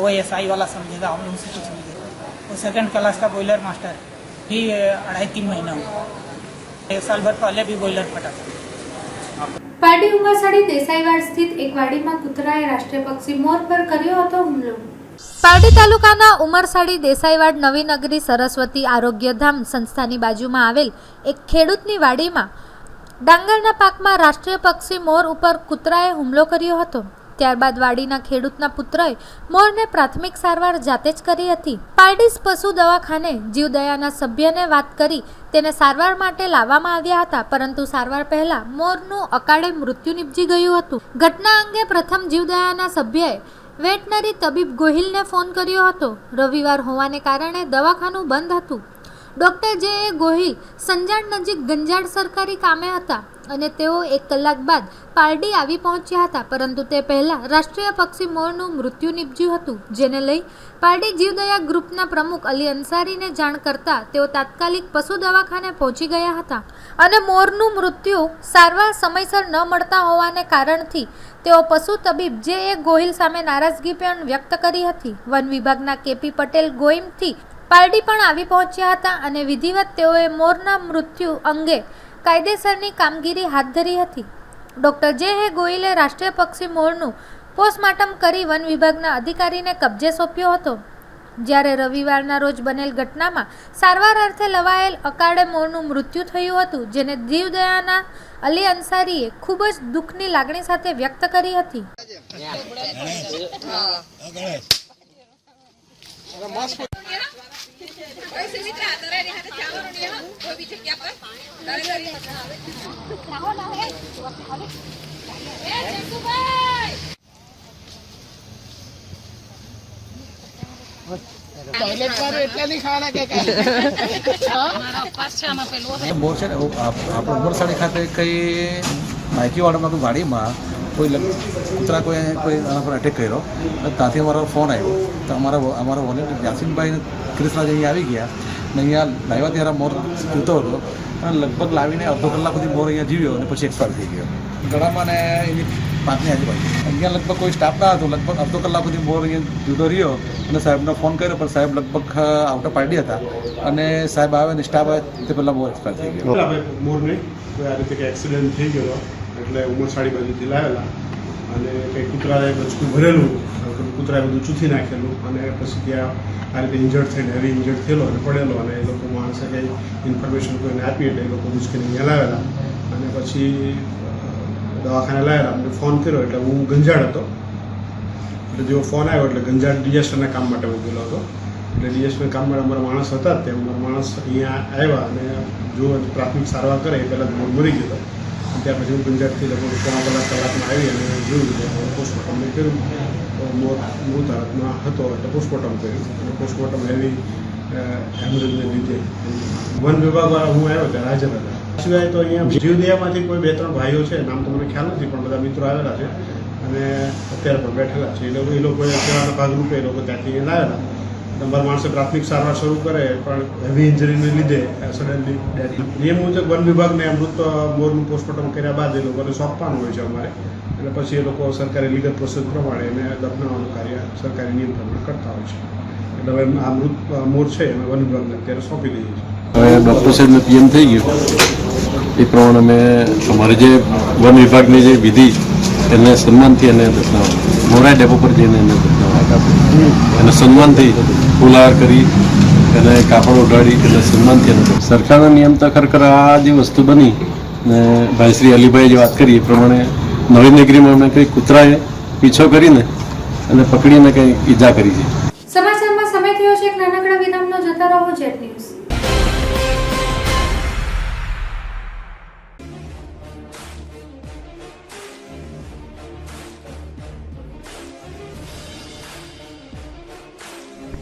वो SI वाला समझेगा, हम लोग से कुछ नहीं देखा. वो 2nd क्लास का बॉयलर मास्टर भी 2.5-3 महीना हुआ. 1 साल भर पहले भी बॉयलर फटा था. પારડી ઉંબરસાડી દેસાઈવાડ સ્થિત એક વાડીમાં કૂતરાએ રાષ્ટ્રીય પક્ષી મોર પર કર્યો હતો હુમલો. પારડી તાલુકાના ઉમરસાડી દેસાઈવાડ નવીનગરી સરસ્વતી આરોગ્યધામ સંસ્થાની બાજુમાં આવેલ એક ખેડૂતની વાડીમાં ડાંગરના પાકમાં રાષ્ટ્રીય પક્ષી મોર ઉપર કૂતરાએ હુમલો કર્યો હતો. ત્યારબાદ વાડીના ખેડૂતના પુત્રએ મોરને પ્રાથમિક સારવાર જાતે જ કરી હતી. પારડી પશુ દવાખાને જીવદયાના સભ્યને વાત કરી તેને સારવાર માટે લાવવામાં આવ્યા હતા, પરંતુ સારવાર પહેલા મોરનું અકાળે મૃત્યુ નીપજી ગયું હતું. ઘટના અંગે પ્રથમ જીવદયાના સભ્યએ વેટનરી તબીબ ગોહિલને ફોન કર્યો હતો. રવિવાર હોવાને કારણે દવાખાનું બંધ હતું. ડૉક્ટર જે એ ગોહિલ સંજાણ નજીક ગંજાડ સરકારી કામે હતા અને તેઓ 1 કલાક બાદ પારડી આવી પહોંચ્યા હતા, પરંતુ તે પહેલાં રાષ્ટ્રીય પક્ષી મોરનું મૃત્યુ નીપજ્યું હતું, જેને લઈ પારડી જીવદયા ગ્રુપના પ્રમુખ અલી અંસારીને જાણ કરતા તેઓ તાત્કાલિક પશુ દવાખાને પહોંચી ગયા હતા અને મોરનું મૃત્યુ સારવાર સમયસર ન મળતા હોવાને કારણથી તેઓ પશુ તબીબ જે એ ગોહિલ સામે નારાજગી પણ વ્યક્ત કરી હતી. વન વિભાગના KP પટેલ ગોઈમથી પારડી પણ આવી પહોંચ્યા હતા અને વિધિવત તેઓએ મોરના મૃત્યુ અંગે કાયદેસરની કામગીરી હાથ ધરી હતી. ડૉક્ટર જે એ ગોહિલે રાષ્ટ્રીય પક્ષી મોરનું પોસ્ટમોર્ટમ કરી વન વિભાગના અધિકારીને કબજે સોંપ્યો હતો. જ્યારે રવિવારના રોજ બનેલ ઘટનામાં સારવાર અર્થે લવાયેલ અકાળે મોરનું મૃત્યુ થયું હતું, જેને જીવદયાના અલી અંસારીએ ખૂબ જ દુઃખની લાગણી સાથે વ્યક્ત કરી હતી. મોર છે ને આપણે ઉમરસાડી ખાતે કઈ માઇકીવાડામાં વાડીમાં કોઈ કૂતરા કોઈ આના પર અટેક કર્યો. ત્યાંથી અમારો ફોન આવ્યો તો અમારા વોલેન્ટિયર યાસીનભાઈ ક્રિષ્નાજી અહીંયા આવી ગયા ને અહીંયા લાવ્યા ત્યારે મોર જીવતો હતો અને લગભગ લાવીને અડધો કલાક સુધી મોર અહીંયા જીવ્યો અને પછી એક્સપાયર થઈ ગયો. ગળામાં ને એની પાંચની આજુબાજુ અહીંયા લગભગ કોઈ સ્ટાફ ના હતો. લગભગ અડધો કલાક સુધી મોર અહીંયા જીવતો રહ્યો અને સાહેબને ફોન કર્યો, પણ સાહેબ લગભગ આઉટ ઓફ પાર્ટી હતા અને સાહેબ આવે ને સ્ટાફ આવે તે પહેલાં મોર એક્સપાયર થઈ ગયો. મોરને કોઈ આ રીતે કંઈ એક્સિડન્ટ થઈ ગયો એટલે ઉમરસાડી બાજુથી લાવેલા અને કંઈ કૂતરાએ બચકું ભરેલું, કૂતરાએ બધું ચૂથી નાખેલું અને પછી ત્યાં આ રીતે ઇન્જર્ડ થઈને હેવી ઇન્જર્ડ થયેલો અને પડેલો અને એ લોકો માણસે કંઈ ઇન્ફોર્મેશન કોઈને આપી એટલે એ લોકો મુશ્કેલી અહીંયા લાવેલા અને પછી દવાખાને લાવેલા. અમને ફોન કર્યો એટલે હું ગંજાડ હતો એટલે જેવો ફોન આવ્યો એટલે ગંજાડ ડિઝાસ્ટરના કામ માટે હું ગયેલો હતો. એટલે ડિઝાસ્ટરના કામ માટે અમારા માણસ હતા તે અમારા માણસ અહીંયા આવ્યા અને જો પ્રાથમિક સારવાર કરે એ પહેલાં મોર મરી ગયો. ત્યાર પછી હું ગંજાડથી લગભગ 3.5 કલાકમાં આવી અને જોયું કે પોસ્ટમોર્ટમ મેં કર્યું તો મોર મૃત હાલતમાં હતો એટલે પોસ્ટમોર્ટમ કર્યું અને પોસ્ટમોર્ટમ હેવી હેમરેજને લીધે વન વિભાગવાળા હું આવ્યો ત્યારે હાજર હતા. સિવાય તો અહીંયા જીવદયામાંથી કોઈ 2-3 ભાઈઓ છે, નામ તો મને ખ્યાલ નથી, પણ બધા મિત્રો આવેલા છે અને અત્યારે પણ બેઠેલા છે. એ લોકોએ સેવાના ભાગરૂપે એ લોકો ત્યાંથી લાવેલા. તમારા માણસે પ્રાથમિક સારવાર શરૂ કરે પણ હેવી ઇન્જરીને લીધે સડનલી ડેથ. નિયમ મુજબ વન વિભાગને મૃત મોરનું પોસ્ટમોર્ટમ કર્યા બાદ એ લોકોને સોંપવાનું હોય છે અમારે અને પછી એ લોકો સરકારી લીગલ પ્રોસેસ પ્રમાણે એને દફનાવવાનું કાર્ય સરકારી નિયમ પ્રમાણે કરતા હોય છે. એટલે હવે આ મૃત મોર છે અમે વન વિભાગને અત્યારે સોંપી દઈએ છીએ. હવે ડૉક્ટર સાહેબને PM થઈ ગયું એ પ્રમાણે અમે અમારે જે વન વિભાગની જે વિધિ એને સન્માનથી એને દફનાવવાનું, મોરાઈ ડેપો પર જઈને એને દફનાવવાનું અને સન્માનથી ફૂલહાર કરી એને કાપડ ઓઢાડી અને સન્માનથી એને સરકારના નિયમ તો ખરેખર આ જે વસ્તુ બની ને ભાઈ શ્રી અલીભાઈએ જે વાત કરી એ પ્રમાણે નવીનગરીમાં અમે કંઈ કૂતરાએ પીછો કરીને અને પકડીને કંઈ ઈજા કરી છે. સમાચારમાં સમય થયો છે એક નાનકડા વિરામનો. જોતા રહો જેટ ન્યૂઝ.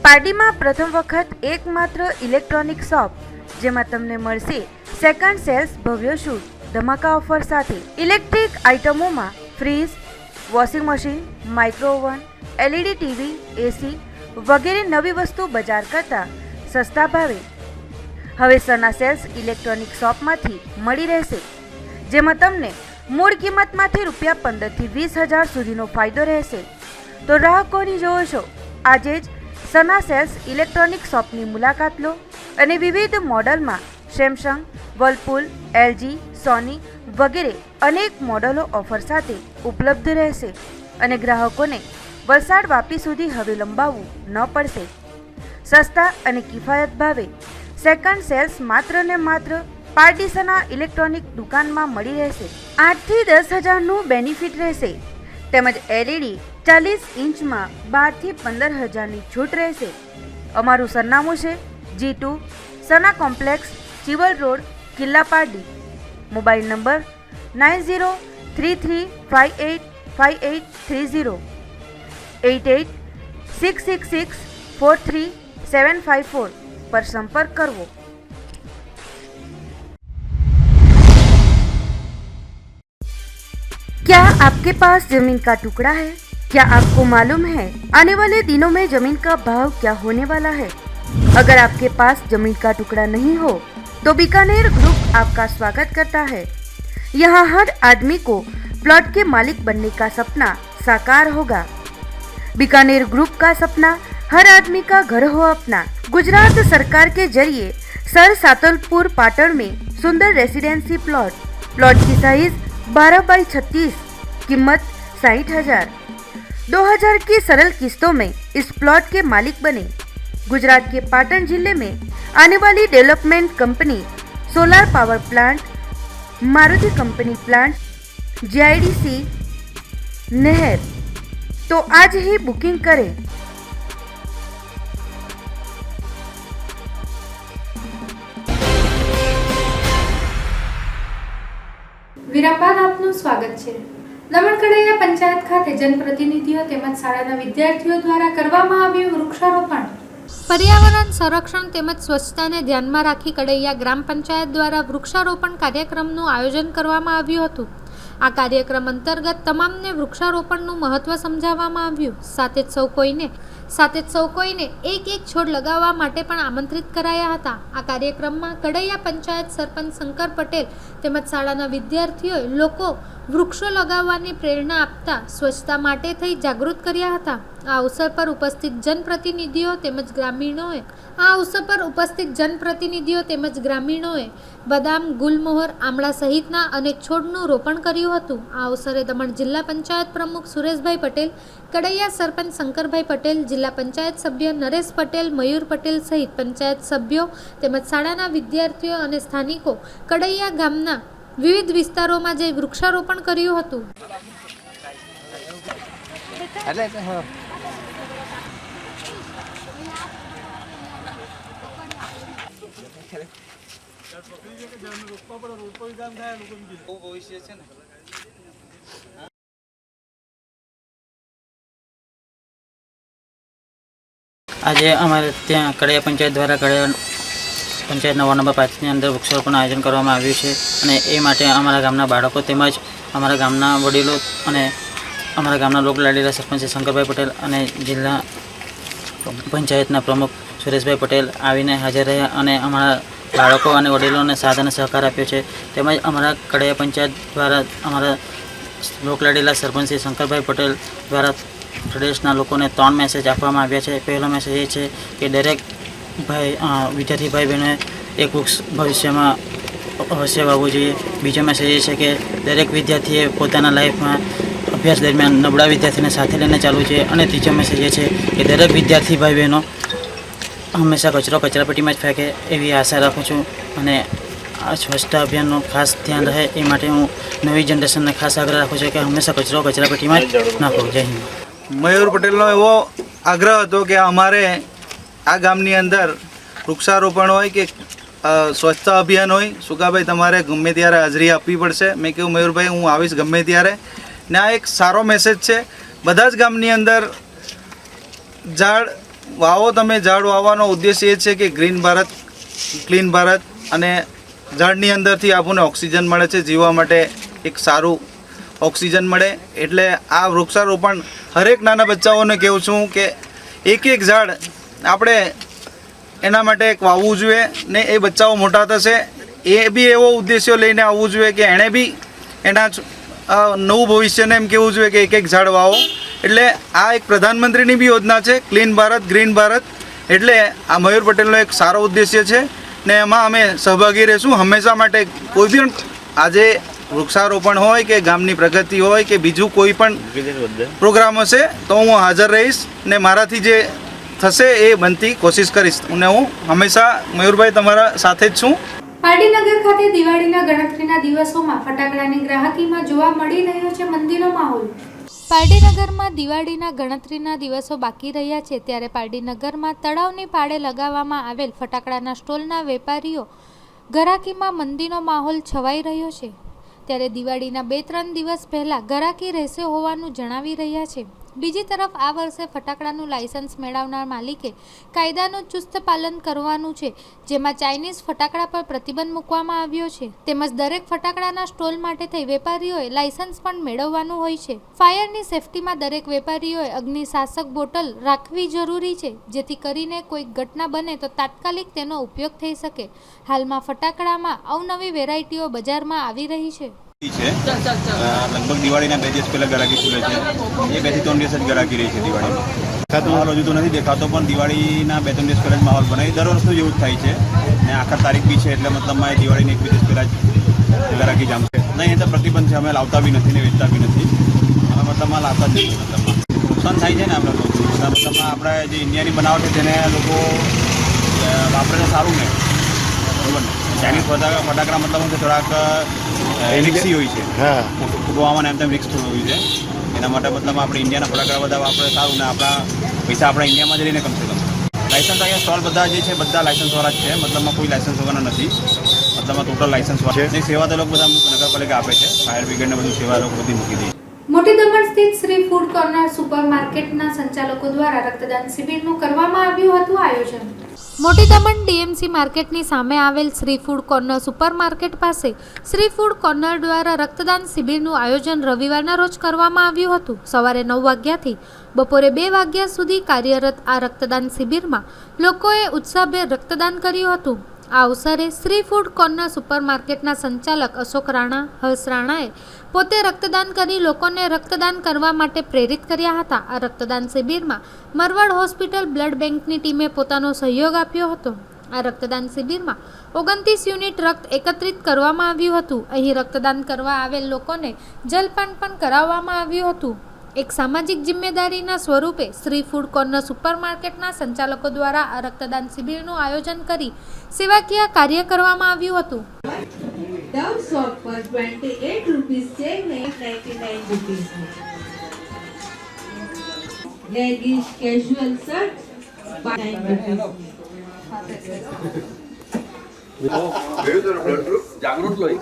પારડીમાં પ્રથમ વખત એકમાત્ર ઇલેક્ટ્રોનિક શોપ જેમાં તમને મળશે સેકન્ડ સેલ્સ ભવ્ય છૂટ ધમાકા ઓફર સાથે ઇલેક્ટ્રિક આઇટમોમાં fridge, washing machine, micro oven, LED TV, AC વગેરે નવી વસ્તુ બજાર કરતાં સસ્તા ભાવે હવે સના સેલ્સ ઇલેક્ટ્રોનિક શોપમાંથી મળી રહેશે, જેમાં તમને મૂળ કિંમતમાંથી ₹15,000 થી 20,000 સુધીનો ફાયદો રહેશે. તો રાહ કોની જોવો છો? આજે જ સના સેલ્સ ઇલેક્ટ્રોનિક શોપની મુલાકાત લો અને વિવિધ મોડલમાં સેમસંગ, વર્લપૂલ, LG, સોની વગેરે અનેક મોડલો ઓફર સાથે ઉપલબ્ધ રહેશે અને ગ્રાહકોને વલસાડ વાપી સુધી હવે લંબાવવું ન પડશે. સસ્તા અને કિફાયત ભાવે સેકન્ડ સેલ્સ માત્ર ને માત્ર પારડી સના ઇલેક્ટ્રોનિક દુકાનમાં મળી રહેશે. 8 થી 10,000નું બેનિફિટ રહેશે તેમજ LED 40 ઇંચમાં 12 થી 15,000ની છૂટ રહેશે. અમારું સરનામું છે G2 Sana complex, Chival road, કિલ્લા, પારડી. મોબાઈલ નંબર 9033585830 8866643754 पर संपर्क करवो. क्या आपके पास जमीन का टुकड़ा है? क्या आपको मालूम है आने वाले दिनों में जमीन का भाव क्या होने वाला है? अगर आपके पास जमीन का टुकड़ा नहीं हो तो बीकानेर ग्रुप आपका स्वागत करता है. यहाँ हर आदमी को प्लॉट के मालिक बनने का सपना साकार होगा. बीकानेर ग्रुप का सपना हर आदमी का घर हो अपना. गुजरात सरकार के जरिए सर सातलपुर पाटण में सुंदर रेसिडेंसी प्लॉट की साइज 12x36, कीमत 60,000. 2,000 की सरल किस्तों में इस प्लॉट के मालिक बने. गुजरात के पाटन जिले में आने वाली development company solar power plant, Maruti company plant, GIDC, नहर. तो आज ही बुकिंग करें. વિરામ બાદ આપનું સ્વાગત છે. દમણ કડૈયા પંચાયત ખાતે જનપ્રતિનિધિઓ તેમજ શાળાના વિદ્યાર્થીઓ દ્વારા કરવામાં આવ્યું વૃક્ષારોપણ. પર્યાવરણ સંરક્ષણ તેમજ સ્વચ્છતાને ધ્યાનમાં રાખી કડૈયા ગ્રામ પંચાયત દ્વારા વૃક્ષારોપણ કાર્યક્રમનું આયોજન કરવામાં આવ્યું હતું. આ કાર્યક્રમ અંતર્ગત તમામને વૃક્ષારોપણનું મહત્વ સમજાવવામાં આવ્યું. સાથે જ સૌ કોઈને એક છોડ લગાવવા માટે પણ આમંત્રિત કરાયા હતા. આ કાર્યક્રમમાં કડૈયા પંચાયત સરપંચ શંકર પટેલ તેમજ શાળાના વિદ્યાર્થીઓએ લોકો વૃક્ષો લગાવવાની પ્રેરણા આપતા સ્વચ્છતા માટે થઈ જાગૃત કર્યા હતા. આ અવસર પર ઉપસ્થિત જનપ્રતિનિધિઓ તેમજ ગ્રામીણોએ બદામ, ગુલમોહર, આમળા સહિતના અનેક છોડનું રોપણ કર્યું હતું. આ અવસરે દમણ જિલ્લા પંચાયત પ્રમુખ સુરેશભાઈ પટેલ, કડૈયા સરપંચ શંકરભાઈ પટેલ, જિલ્લા પંચાયત સભ્ય નરેશ પટેલ, મયુર પટેલ સહિત પંચાયત સભ્યો તેમજ શાળાના વિદ્યાર્થીઓ અને સ્થાનિકો કડૈયા ગામના વિવિધ વિસ્તારોમાં જઈ વૃક્ષારોપણ કર્યું હતું. આજે અમારે ત્યાં કડૈયા પંચાયત દ્વારા કડૈયા પંચાયતના વોર્ડ નંબર 5ની અંદર વૃક્ષારોપણનું આયોજન કરવામાં આવ્યું છે અને એ માટે અમારા ગામના બાળકો તેમજ અમારા ગામના વડીલો અને અમારા ગામના લોકલાડીલા સરપંચ શંકરભાઈ પટેલ અને જિલ્લા પંચાયતના પ્રમુખ સુરેશભાઈ પટેલ આવીને હાજર રહ્યા અને અમારા બાળકો અને વડીલોને સાથ અને સહકાર આપ્યો છે. તેમજ અમારા કડૈયા પંચાયત દ્વારા અમારા લોકલાડીલા સરપંચ શંકરભાઈ પટેલ દ્વારા પ્રદેશના લોકોને 3 મેસેજ આપવામાં આવ્યા છે. પહેલો મેસેજ એ છે કે દરેક વિદ્યાર્થી ભાઈ બહેનોએ એક વૃક્ષ ભવિષ્યમાં અવશ્ય વાવવું જોઈએ. બીજો મેસેજ એ છે કે દરેક વિદ્યાર્થીએ પોતાના લાઈફમાં અભ્યાસ દરમિયાન નબળા વિદ્યાર્થીને સાથે લઈને ચાલવું જોઈએ. અને ત્રીજો મેસેજ એ છે કે દરેક વિદ્યાર્થી ભાઈ બહેનો હંમેશા કચરાપેટીમાં જ ફેંકે એવી આશા રાખું છું અને આ સ્વચ્છતા અભિયાનનું ખાસ ધ્યાન રહે એ માટે હું નવી જનરેશનને ખાસ આગ્રહ રાખું છું કે હંમેશા કચરાપેટીમાં જ નાખો. જય હિન્દ. મયુર પટેલનો એવો આગ્રહ હતો કે અમારે આ ગામની અંદર વૃક્ષારોપણ હોય કે સ્વચ્છતા અભિયાન હોય, સુકાભાઈ તમારે ગમે ત્યારે હાજરી આપવી પડશે. મેં કહ્યું મયુરભાઈ હું આવીશ ગમે ત્યારે. ને આ એક સારો મેસેજ છે. બધા જ ગામની અંદર ઝાડ વાવો તમે ઝાડ વાવવાનો ઉદ્દેશ્ય એ છે કે ગ્રીન ભારત ક્લીન ભારત અને ઝાડની અંદરથી આપણને ઓક્સિજન મળે છે, જીવવા માટે એક સારું ઓક્સિજન મળે. એટલે આ વૃક્ષારોપણ હરેક નાના બચ્ચાઓને કહું છું કે એક ઝાડ આપણે એના માટે એક વાવવું જોઈએ ને એ બચ્ચાઓ મોટા થશે એ બી એવો ઉદ્દેશ્ય લઈને આવવું જોઈએ કે એણે બી એના નવું ભવિષ્યને એમ કહેવું જોઈએ કે એક ઝાડ વાવો. એટલે આ એક પ્રધાનમંત્રીની બી યોજના છે ક્લીન ભારત ગ્રીન ભારત. એટલે આ મયુર પટેલનો એક સારો ઉદ્દેશ્ય છે ને એમાં અમે સહભાગી રહીશું હંમેશા માટે. કોઈ પણ આજે વૃક્ષારોપણ હોય કે ગામની પ્રગતિ હોય કે બીજું કોઈ પણ પ્રોગ્રામ હશે તો હું હાજર રહીશ ને મારાથી જે થશે એ બનતી કોશિશ કરીશ અને હું હંમેશા મયુરભાઈ તમારા સાથે જ છું. પારડીનગર ખાતે દિવાળીના ગણતરીના દિવસોમાં ફટાકડાની ગ્રાહકીમાં જોવા મળી રહ્યો છે મંદીનો માહોલ. પારડીનગરમાં દિવાળીના ગણતરીના દિવસો બાકી રહ્યા છે ત્યારે પારડીનગરમાં તળાવની પાળે લગાવવામાં આવેલ ફટાકડાના સ્ટોલના વેપારીઓ ગરાકીમાં મંદીનો માહોલ છવાઈ રહ્યો છે. ત્યારે દિવાળીના 2-3 દિવસ પહેલા ગરાકી રહેશે હોવાનું જણાવી રહ્યા છે. બીજી તરફ આ વર્ષે ફટાકડાનું લાયસન્સ મેળવનાર માલિકે કાયદાનું ચુસ્ત પાલન કરવાનું છે, જેમાં ચાઇનીઝ ફટાકડા પર પ્રતિબંધ મૂકવામાં આવ્યો છે. તેમજ દરેક ફટાકડાના સ્ટોલ માટે થઈ વેપારીઓએ લાયસન્સ પણ મેળવવાનું હોય છે. ફાયરની સેફટીમાં દરેક વેપારીઓએ અગ્નિશાસક બોટલ રાખવી જરૂરી છે, જેથી કરીને કોઈ ઘટના બને તો તાત્કાલિક તેનો ઉપયોગ થઈ શકે. હાલમાં ફટાકડામાં અવનવી વેરાયટીઓ બજારમાં આવી રહી છે. લગભગ દિવાળીના 2 દિવસ પહેલાં ગરાકી ખુલે છે. એ 2 થી 3 દિવસ જ ગરાકી રહી છે દિવાળીમાં. દેખાતો માહોલ હજુ તો નથી દેખાતો, પણ દિવાળીના 2-3 દિવસ પહેલાં જ માહોલ બનાવી દર વર્ષનું જેવું જ થાય છે. ને આખા તારીખ બી છે એટલે મતલબમાં દિવાળીની 1-2 દિવસ પહેલાં જ ગરાકી જામશે. નહીં એ તો પ્રતિબંધ છે, અમે લાવતા બી નથી ને વેચતા બી નથી. અમે મતલબમાં લાવતા જ નથી. મતલબમાં નુકસાન થાય છે ને આપણે મતલબમાં આપણે જે ઇન્ડિયાની બનાવટ છે તેને લોકો વાપરે તો સારું ને, બરાબર ને. ચાઇનીઝ ફટાકડા મતલબ કે થોડાક રિક્સી હોય છે, ફૂટવામાં એમ તેમ રિક્સ થોડું હોય છે. એના માટે મતલબ આપણે ઇન્ડિયાના ફટાકડા બધા વાપરે સારું ને આપણા પૈસા આપણા ઇન્ડિયામાં જ રહીને કમસે કમ. લાયસન્સ અહીંયા સ્ટોલ બધા જે છે બધા લાયસન્સવાળા જ છે, મતલબમાં કોઈ લાયસન્સ વગરના નથી. મતલબમાં ટોટલ લાયસન્સવાળા છે. સેવા તો લોકો બધા નગરપાલિકા આપે છે, ફાયર બ્રિગેડને બધું સેવા લોકો બધી મૂકી દે. મોટી દમણ સ્થિત શ્રી ફૂડ કોર્નર સુપરમાર્કેટના સંચાલકો દ્વારા રક્તદાન શિબિરનું કરવામાં આવ્યું હતું આયોજન. મોટી દમણ ડીએમસી માર્કેટની સામે આવેલ શ્રી ફૂડ કોર્નર સુપરમાર્કેટ પાસે શ્રી ફૂડ કોર્નર દ્વારા રક્તદાન શિબિરનું આયોજન રવિવારના રોજ કરવામાં આવ્યું હતું. સવારે 9 વાગ્યાથી બપોરે 2 વાગ્યા સુધી કાર્યરત આ રક્તદાન શિબિરમાં લોકોએ ઉત્સાહભેર રક્તદાન કર્યું હતું. આ અવસરે શ્રી ફૂડ કોર્નર સુપરમાર્કેટના સંચાલક અશોક રાણા હર્ષ રાણાએ પોતે રક્તદાન કરી લોકોને રક્તદાન કરવા માટે પ્રેરિત કર્યા હતા. આ રક્તદાન શિબિરમાં મરવડ હોસ્પિટલ બ્લડ બેંકની ટીમે પોતાનો સહયોગ આપ્યો હતો. આ રક્તદાન શિબિરમાં 29 યુનિટ રક્ત એકત્રિત કરવામાં આવ્યું હતું. અહીં રક્તદાન કરવા આવેલ લોકોને જલપાન પણ કરાવવામાં આવ્યું હતું. એક સામાજિક જિમ્મેદારીના સ્વરૂપે શ્રી ફૂડ કોર્નર સુપરમાર્કેટના સંચાલકો દ્વારા આ રક્તદાન શિબિરનું આયોજન કરી સેવાકીય કાર્ય કરવામાં આવ્યું હતું. Down soap for 28 rupees check 99 rupees. Leggings casual shirt 9 rupees. જાગૃત લોહી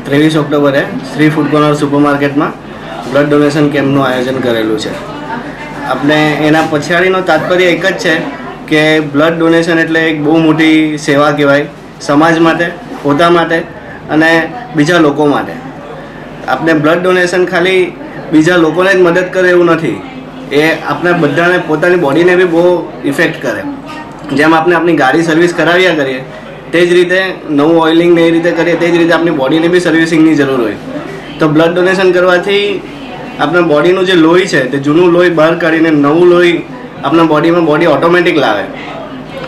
ત્રેવીસ ઓક્ટોબરે શ્રી ફૂડ કોર્નર સુપરમાર્કેટમાં બ્લડ ડોનેશન કેમ્પનું આયોજન કરેલું છે. આપણે એના પછાડીનો તાત્પર્ય એક જ છે કે બ્લડ ડોનેશન એટલે એક બહુ મોટી સેવા કહેવાય સમાજ માટે, પોતા માટે અને બીજા લોકો માટે. આપણે બ્લડ ડોનેશન ખાલી બીજા લોકોને જ મદદ કરે એવું નથી, એ આપણે બધાને પોતાની બોડીને બી બહુ ઇફેક્ટ કરે. જેમ આપણે આપણી ગાડી સર્વિસ કરાવ્યા કરીએ તે જ રીતે નવું ઓઇલિંગ ને એ રીતે કરીએ તે જ રીતે આપણી બોડીને બી સર્વિસિંગની જરૂર હોય. તો બ્લડ ડોનેશન કરવાથી આપણા બોડીનું જે લોહી છે તે જૂનું લોહી બહાર કાઢીને નવું લોહી આપણા બોડીમાં બોડી ઓટોમેટિક લાવે.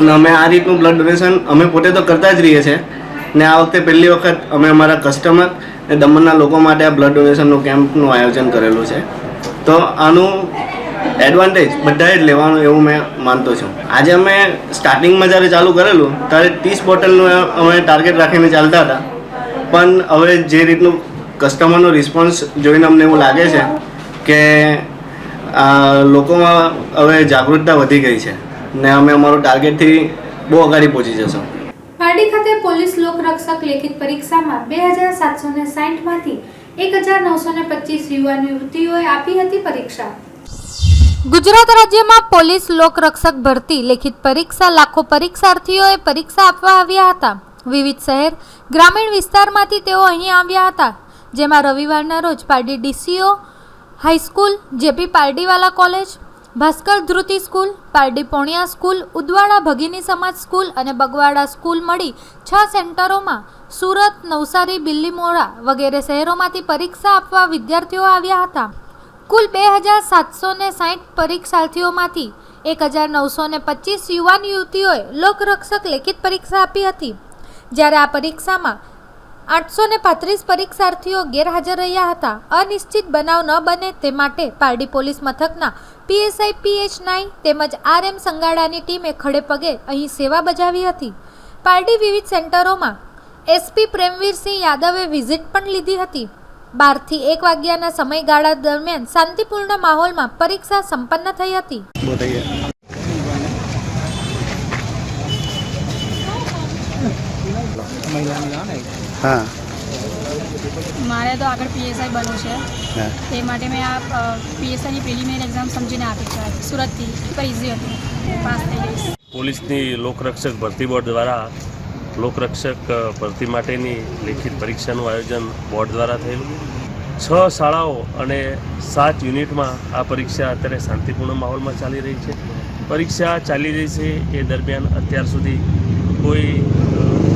અને અમે આ રીતનું બ્લડ ડોનેશન અમે પોતે તો કરતા જ રહીએ છીએ ને આ વખતે પહેલી વખત અમે અમારા કસ્ટમર ને દમણના લોકો માટે આ બ્લડ ડોનેશનનું કેમ્પનું આયોજન કરેલું છે. તો આનું એડવાન્ટેજ બધાએ જ લેવાનું એવું મેં માનતો છું. આજે અમે સ્ટાર્ટિંગમાં જ્યારે ચાલુ કરેલું ત્યારે 30 બોટલનું અમે ટાર્ગેટ રાખીને ચાલતા હતા, પણ હવે જે રીતનું કસ્ટમરનો રિસ્પોન્સ જોઈને અમને એવું લાગે છે કે લોકોમાં હવે જાગૃતતા વધી ગઈ છે ને અમે અમારું ટાર્ગેટથી બહુ આગળ પહોંચી જશું. પારડી ખાતે પોલીસ લોકરક્ષક લેખિત પરીક્ષામાં 2760 માંથી 1925 યુવાન યુવતીઓએ આપી હતી પરીક્ષા. ગુજરાત રાજ્યમાં પોલીસ લોકરક્ષક ભરતી લેખિત પરીક્ષા લાખો પરીક્ષાર્થીઓએ પરીક્ષા આપવા આવ્યા હતા. વિવિધ શહેર ગ્રામીણ વિસ્તારમાંથી તેઓ અહીં આવ્યા હતા, જેમાં રવિવારના રોજ Pardi DCO high school, JP Pardiwala college, Bhaskar Dhruti school, Pardi Poniya school, Udvada Bhagini Samaj school અને બગવાડા સ્કૂલ મળી 6 સેન્ટરોમાં સુરત, નવસારી, બિલ્લીમોરા વગેરે શહેરોમાંથી પરીક્ષા આપવા વિદ્યાર્થીઓ આવ્યા હતા. કુલ 2760 પરીક્ષાર્થીઓમાંથી 1925 યુવાન યુવતીઓએ લોકરક્ષક લેખિત પરીક્ષા આપી હતી, જ્યારે આ પરીક્ષામાં 835 પરીક્ષાર્થીઓ ગેરહાજર રહ્યા હતા. અનિશ્ચિત બનાવ ન બને તે માટે પારડી પોલીસ મથકના PSI PH9 તેમજ RM સંગાડાની ટીમે ખડે પગે અહીં સેવા બજાવી હતી. પારડી વિવિધ સેન્ટરોમાં SP પ્રેમવીરસિંહ યાદવે વિઝિટ પણ લીધી હતી. 12 થી 1 વાગ્યાના સમયગાળા દરમિયાન શાંતિપૂર્ણ માહોલમાં પરીક્ષા સંપન્ન થઈ હતી. હા, મારે તો આગળ PSI બનવું છે, તે માટે મેં આ PSIની પ્રિલિમિનરી એક્ઝામ સમજીને આપી છે. સુરતથી તો ઇઝી હતી, પાસ થઈ ગઈશ. પોલીસની લોકરક્ષક ભરતી બોર્ડ દ્વારા લોકરક્ષક ભરતી માટેની લેખિત પરીક્ષાનું આયોજન બોર્ડ દ્વારા થયેલું. 6 શાળાઓ અને 7 યુનિટમાં આ પરીક્ષા અત્યારે શાંતિપૂર્ણ માહોલમાં ચાલી રહી છે. પરીક્ષા ચાલી રહી છે એ દરમિયાન અત્યાર સુધી કોઈ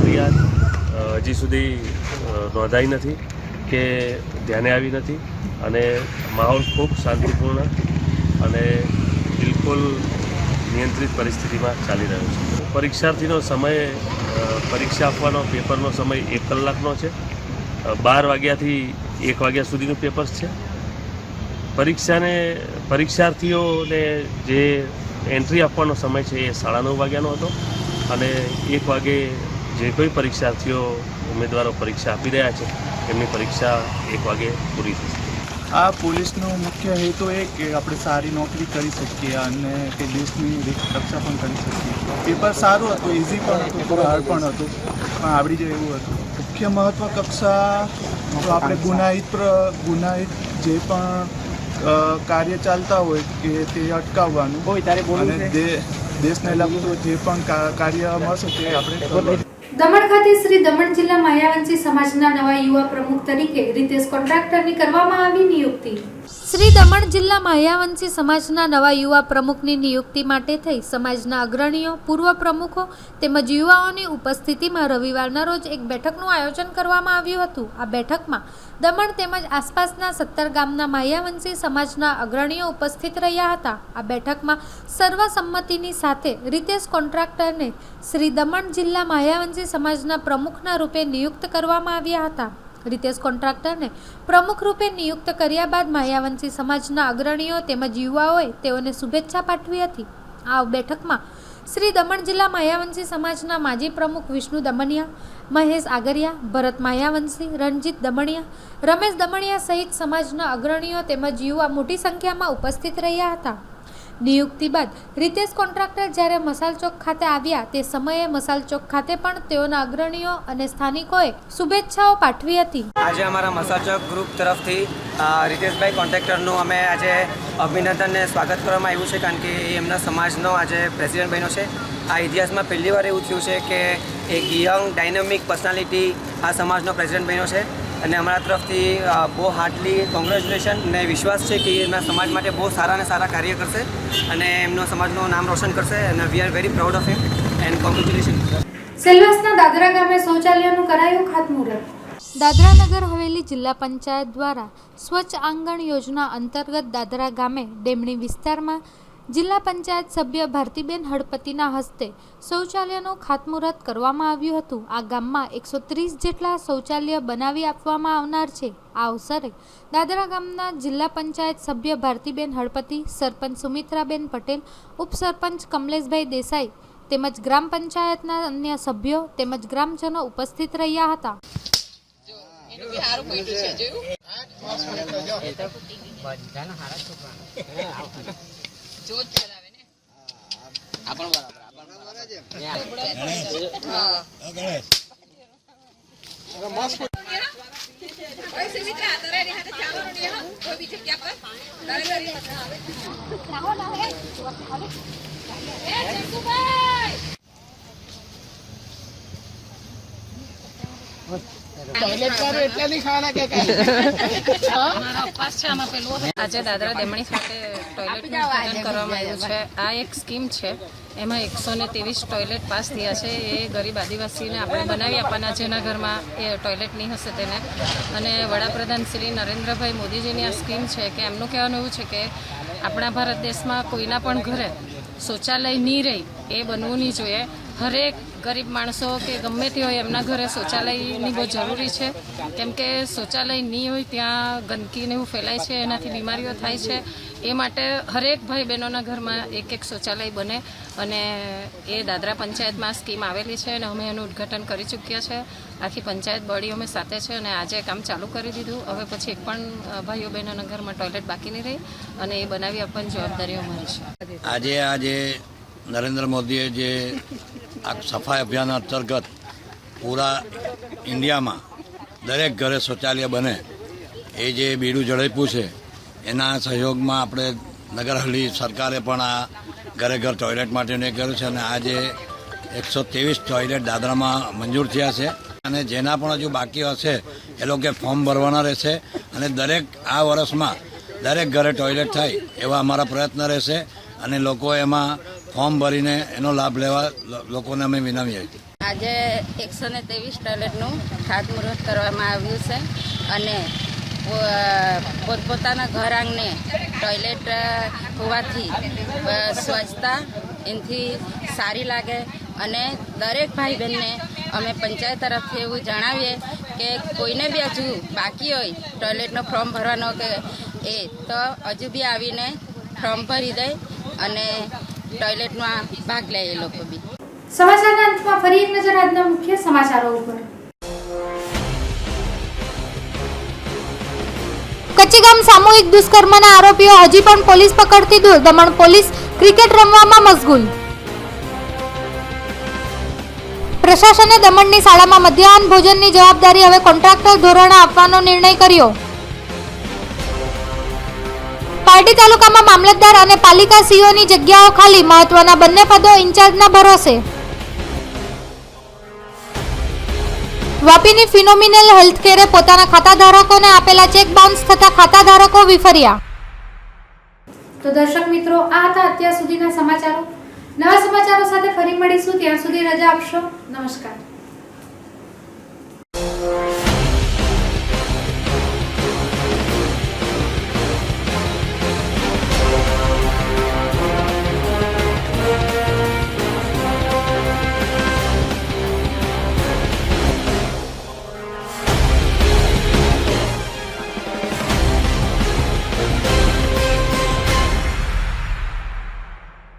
ફરિયાદ હજી સુધી નોંધાઈ નથી કે ધ્યાને આવી નથી અને માહોલ ખૂબ શાંતિપૂર્ણ અને બિલકુલ નિયંત્રિત પરિસ્થિતિમાં ચાલી રહ્યો છે. પરીક્ષાર્થીનો સમય પરીક્ષા આપવાનો પેપરનો સમય 1 કલાકનો છે. 12 વાગ્યાથી 1 વાગ્યા સુધીનું પેપર છે. પરીક્ષાર્થીઓને જે એન્ટ્રી આપવાનો સમય છે એ 9:30 વાગ્યાનો હતો અને 1 વાગે જે કોઈ પરીક્ષાર્થીઓ ઉમેદવારો પરીક્ષા આપી રહ્યા છે એમની પરીક્ષા 1 વાગે પૂરી થશે. આ પોલીસનો મુખ્ય હેતુ એ કે આપણે સારી નોકરી કરી શકીએ અને કે દેશની રક્ષા પણ કરી શકીએ. પેપર સારું હતું, ઇઝી પણ હતું, થોડું હાર્ડ પણ હતું, પણ આવડી જાય એવું હતું. મુખ્ય મહત્વાકાંક્ષા તો આપણે ગુનાહિત જે પણ કાર્ય ચાલતા હોય કે તે અટકાવવાનું અને દેશને લગતું જે પણ કાર્ય મળશે તે આપણે. દમણ ખાતે શ્રી દમણ જિલ્લા માયાવંશી સમાજના નવા યુવા પ્રમુખ તરીકે રીતેશ કોન્ટ્રાક્ટરની કરવામાં આવી નિયુક્તિ. શ્રી દમણ જિલ્લા માયાવંશી સમાજના નવા યુવા પ્રમુખની નિયુક્તિ માટે થઈ સમાજના અગ્રણીઓ, પૂર્વ પ્રમુખો તેમજ યુવાઓની ઉપસ્થિતિમાં રવિવારના રોજ એક બેઠકનું આયોજન કરવામાં આવ્યું હતું. આ બેઠકમાં દમણ તેમજ આસપાસના 17 ગામના માયાવંશી સમાજના અગ્રણીઓ ઉપસ્થિત રહ્યા હતા. આ બેઠકમાં સર્વસંમતિની સાથે રીતેશ કોન્ટ્રાક્ટરને શ્રી દમણ જિલ્લા માયાવંશી સમાજના પ્રમુખના રૂપે નિયુક્ત કરવામાં આવ્યા હતા. રીતેશ કોન્ટ્રાક્ટરને પ્રમુખ રૂપે નિયુક્ત કર્યા બાદ માયાવંશી સમાજના અગ્રણીઓ તેમજ યુવાઓએ તેઓને શુભેચ્છા પાઠવી હતી. આ બેઠકમાં શ્રી દમણ જિલ્લા માયાવંશી સમાજના માજી પ્રમુખ વિષ્ણુ દમણિયા, મહેશ આગરિયા, ભરત માયાવંશી, રણજીત દમણિયા, રમેશ દમણિયા સહિત સમાજના અગ્રણીઓ તેમજ યુવા મોટી સંખ્યામાં ઉપસ્થિત રહ્યા હતા. નિયુક્તિ બાદ રીતેશ કોન્ટ્રાક્ટર જ્યારે મસાલ ચોક ખાતે આવ્યા તે સમયે મસાલ ચોક ખાતે પણ તેઓના અગ્રણીઓ અને સ્થાનિકોએ શુભેચ્છાઓ પાઠવી હતી. આજે અમારા મસાલ ચોક ગ્રુપ તરફથી રીતેશભાઈ કોન્ટ્રાક્ટરનું અમે આજે અભિનંદનને સ્વાગત કરવામાં આવ્યું છે, કારણ કે એમના સમાજનો આજે પ્રેસિડેન્ટ બન્યો છે. આ ઇતિહાસમાં પહેલી વાર એવું થયું છે કે એક યંગ ડાયનેમિક પર્સનાલિટી આ સમાજનો પ્રેસિડેન્ટ બન્યો છે અને અમારા તરફથી બહુ હાર્ડલી કોંગ્રેચ્યુલેશન ને વિશ્વાસ છે કે એમના સમાજ માટે બહુ સારા અને સારા કાર્ય કરશે અને એમનો સમાજનું નામ રોશન કરશે અને we are very proud of him and congratulation. સેલવાસના દાદરા ગામે શૌચાલયનું કરાયું ખાતમુહૂર્ત. દાદરા નગર હવેલી જિલ્લા પંચાયત દ્વારા સ્વચ્છ આંગણ યોજના અંતર્ગત દાદરા ગામે ડેમણી વિસ્તારમાં જિલ્લા પંચાયત સભ્ય ભારતીબેન હળપતિના હસ્તે શૌચાલયનું ખાતમુહૂર્ત કરવામાં આવ્યું હતું. આ ગામમાં 130 જેટલા શૌચાલય બનાવી આપવામાં આવનાર છે. આ અવસરે દાદરા ગામના જિલ્લા પંચાયત સભ્ય ભારતીબેન હળપતિ, સરપંચ સુમિત્રાબેન પટેલ, ઉપસરપંચ કમલેશભાઈ દેસાઈ તેમજ ગ્રામ પંચાયતના અન્ય સભ્યો તેમજ ગ્રામજનો ઉપસ્થિત રહ્યા હતા. આજે દાદરા દેમણી ખાતે ટોયલેટનું ઉદ્ઘાટન કરવામાં આવ્યું છે. આ એક સ્કીમ છે, એમાં 123 ટોયલેટ પાસ થયા છે. એ ગરીબ આદિવાસીને આપણે બનાવી આપવાના, જેના ઘરમાં એ ટોયલેટ નહીં હશે તેને. અને વડાપ્રધાન શ્રી નરેન્દ્રભાઈ મોદીજીની આ સ્કીમ છે કે એમનું કહેવાનું એવું છે કે આપણા ભારત દેશમાં કોઈના પણ ઘરે શૌચાલય નહીં રહે, એ બનવું નહીં જોઈએ. હરેક ગરીબ માણસો કે ગમે તે હોય એમના ઘરે શૌચાલયની બહુ જરૂરી છે, કેમ કે શૌચાલય નહીં હોય ત્યાં ગંદકીને એવું ફેલાય છે, એનાથી બીમારીઓ થાય છે. એ માટે હરેક ભાઈ બહેનોના ઘરમાં એક એક શૌચાલય બને, અને એ દાદરા પંચાયતમાં સ્કીમ આવેલી છે અને અમે એનું ઉદ્ઘાટન કરી ચૂક્યા છે. આખી પંચાયત બોડી અમે સાથે છે અને આજે કામ ચાલુ કરી દીધું. હવે પછી એક પણ ભાઈઓ બહેનોના ઘરમાં ટોયલેટ બાકી નહીં રહે અને એ બનાવી આપવાની જવાબદારી અમારી છે. આજે નરેન્દ્ર મોદીએ જે આ સફાઈ અભિયાન અંતર્ગત પૂરા ઇન્ડિયામાં દરેક ઘરે શૌચાલય બને એ જે બીડું ઝડપ્યું છે, એના સહયોગમાં આપણે નગરહળી સરકારે પણ આ ઘરે ઘર ટોયલેટ માટેનું કર્યું છે. અને આજે 123 ટોયલેટ દાદરામાં મંજૂર થયા છે. અને જેના પણ હજુ બાકી હશે એ લોકો ફોર્મ ભરવાના રહેશે. અને દરેક આ વર્ષમાં દરેક ઘરે ટોયલેટ થાય એવા અમારા પ્રયત્ન રહેશે. અને લોકો એમાં ફોર્મ ભરીને એનો લાભ લેવા લોકોને અમે વિનંતીએ છીએ. આજે 123 ટોયલેટનું ખાતમુહૂર્ત કરવામાં આવ્યું છે અને પોતપોતાના ઘર આંગણે ટોયલેટ હોવાથી સ્વચ્છતા એનાથી સારી લાગે. અને દરેક ભાઈ બહેનને અમે પંચાયત તરફથી એવું જણાવીએ કે કોઈને બી હજુ બાકી હોય ટોયલેટનો ફોર્મ ભરવાનો કે એ તો હજુ બી આવીને ફોર્મ ભરી દે અને ટોયલેટમાં ભાગ લે એ લોકો બી. સમાચારના અંતમાં ફરી એક નજર આજના મુખ્ય સમાચારો ઉપર. કચ્છીગામ સામૂહિક દુષ્કર્મના આરોપીઓ હજી પણ પોલીસ પકડથી દૂર. દમણ પોલીસ ક્રિકેટ રમવામાં મશગુલ. પ્રશાસને દમણની શાળામાં મધ્યાહન ભોજનની જવાબદારી હવે કોન્ટ્રાક્ટર ધોરણે આપવાનો નિર્ણય કર્યો. પારડી તાલુકામાં મામલતદાર અને પાલિકા સીઓની જગ્યાઓ ખાલી. મહત્વના બંને પદો ઇન્ચાર્જના ભરોસે. વાપીની ફિનોમિનલ હેલ્થકેરે પોતાના ખાતાધારકોને આપેલા ચેક બાઉન્સ થતા ખાતાધારકો વિફર્યા. તો દર્શક મિત્રો, આ હતા અત્યાર સુધીના સમાચારો. નવા સમાચારો સાથે ફરી મળીશું. ત્યાં સુધી રજા આપશો. નમસ્કાર.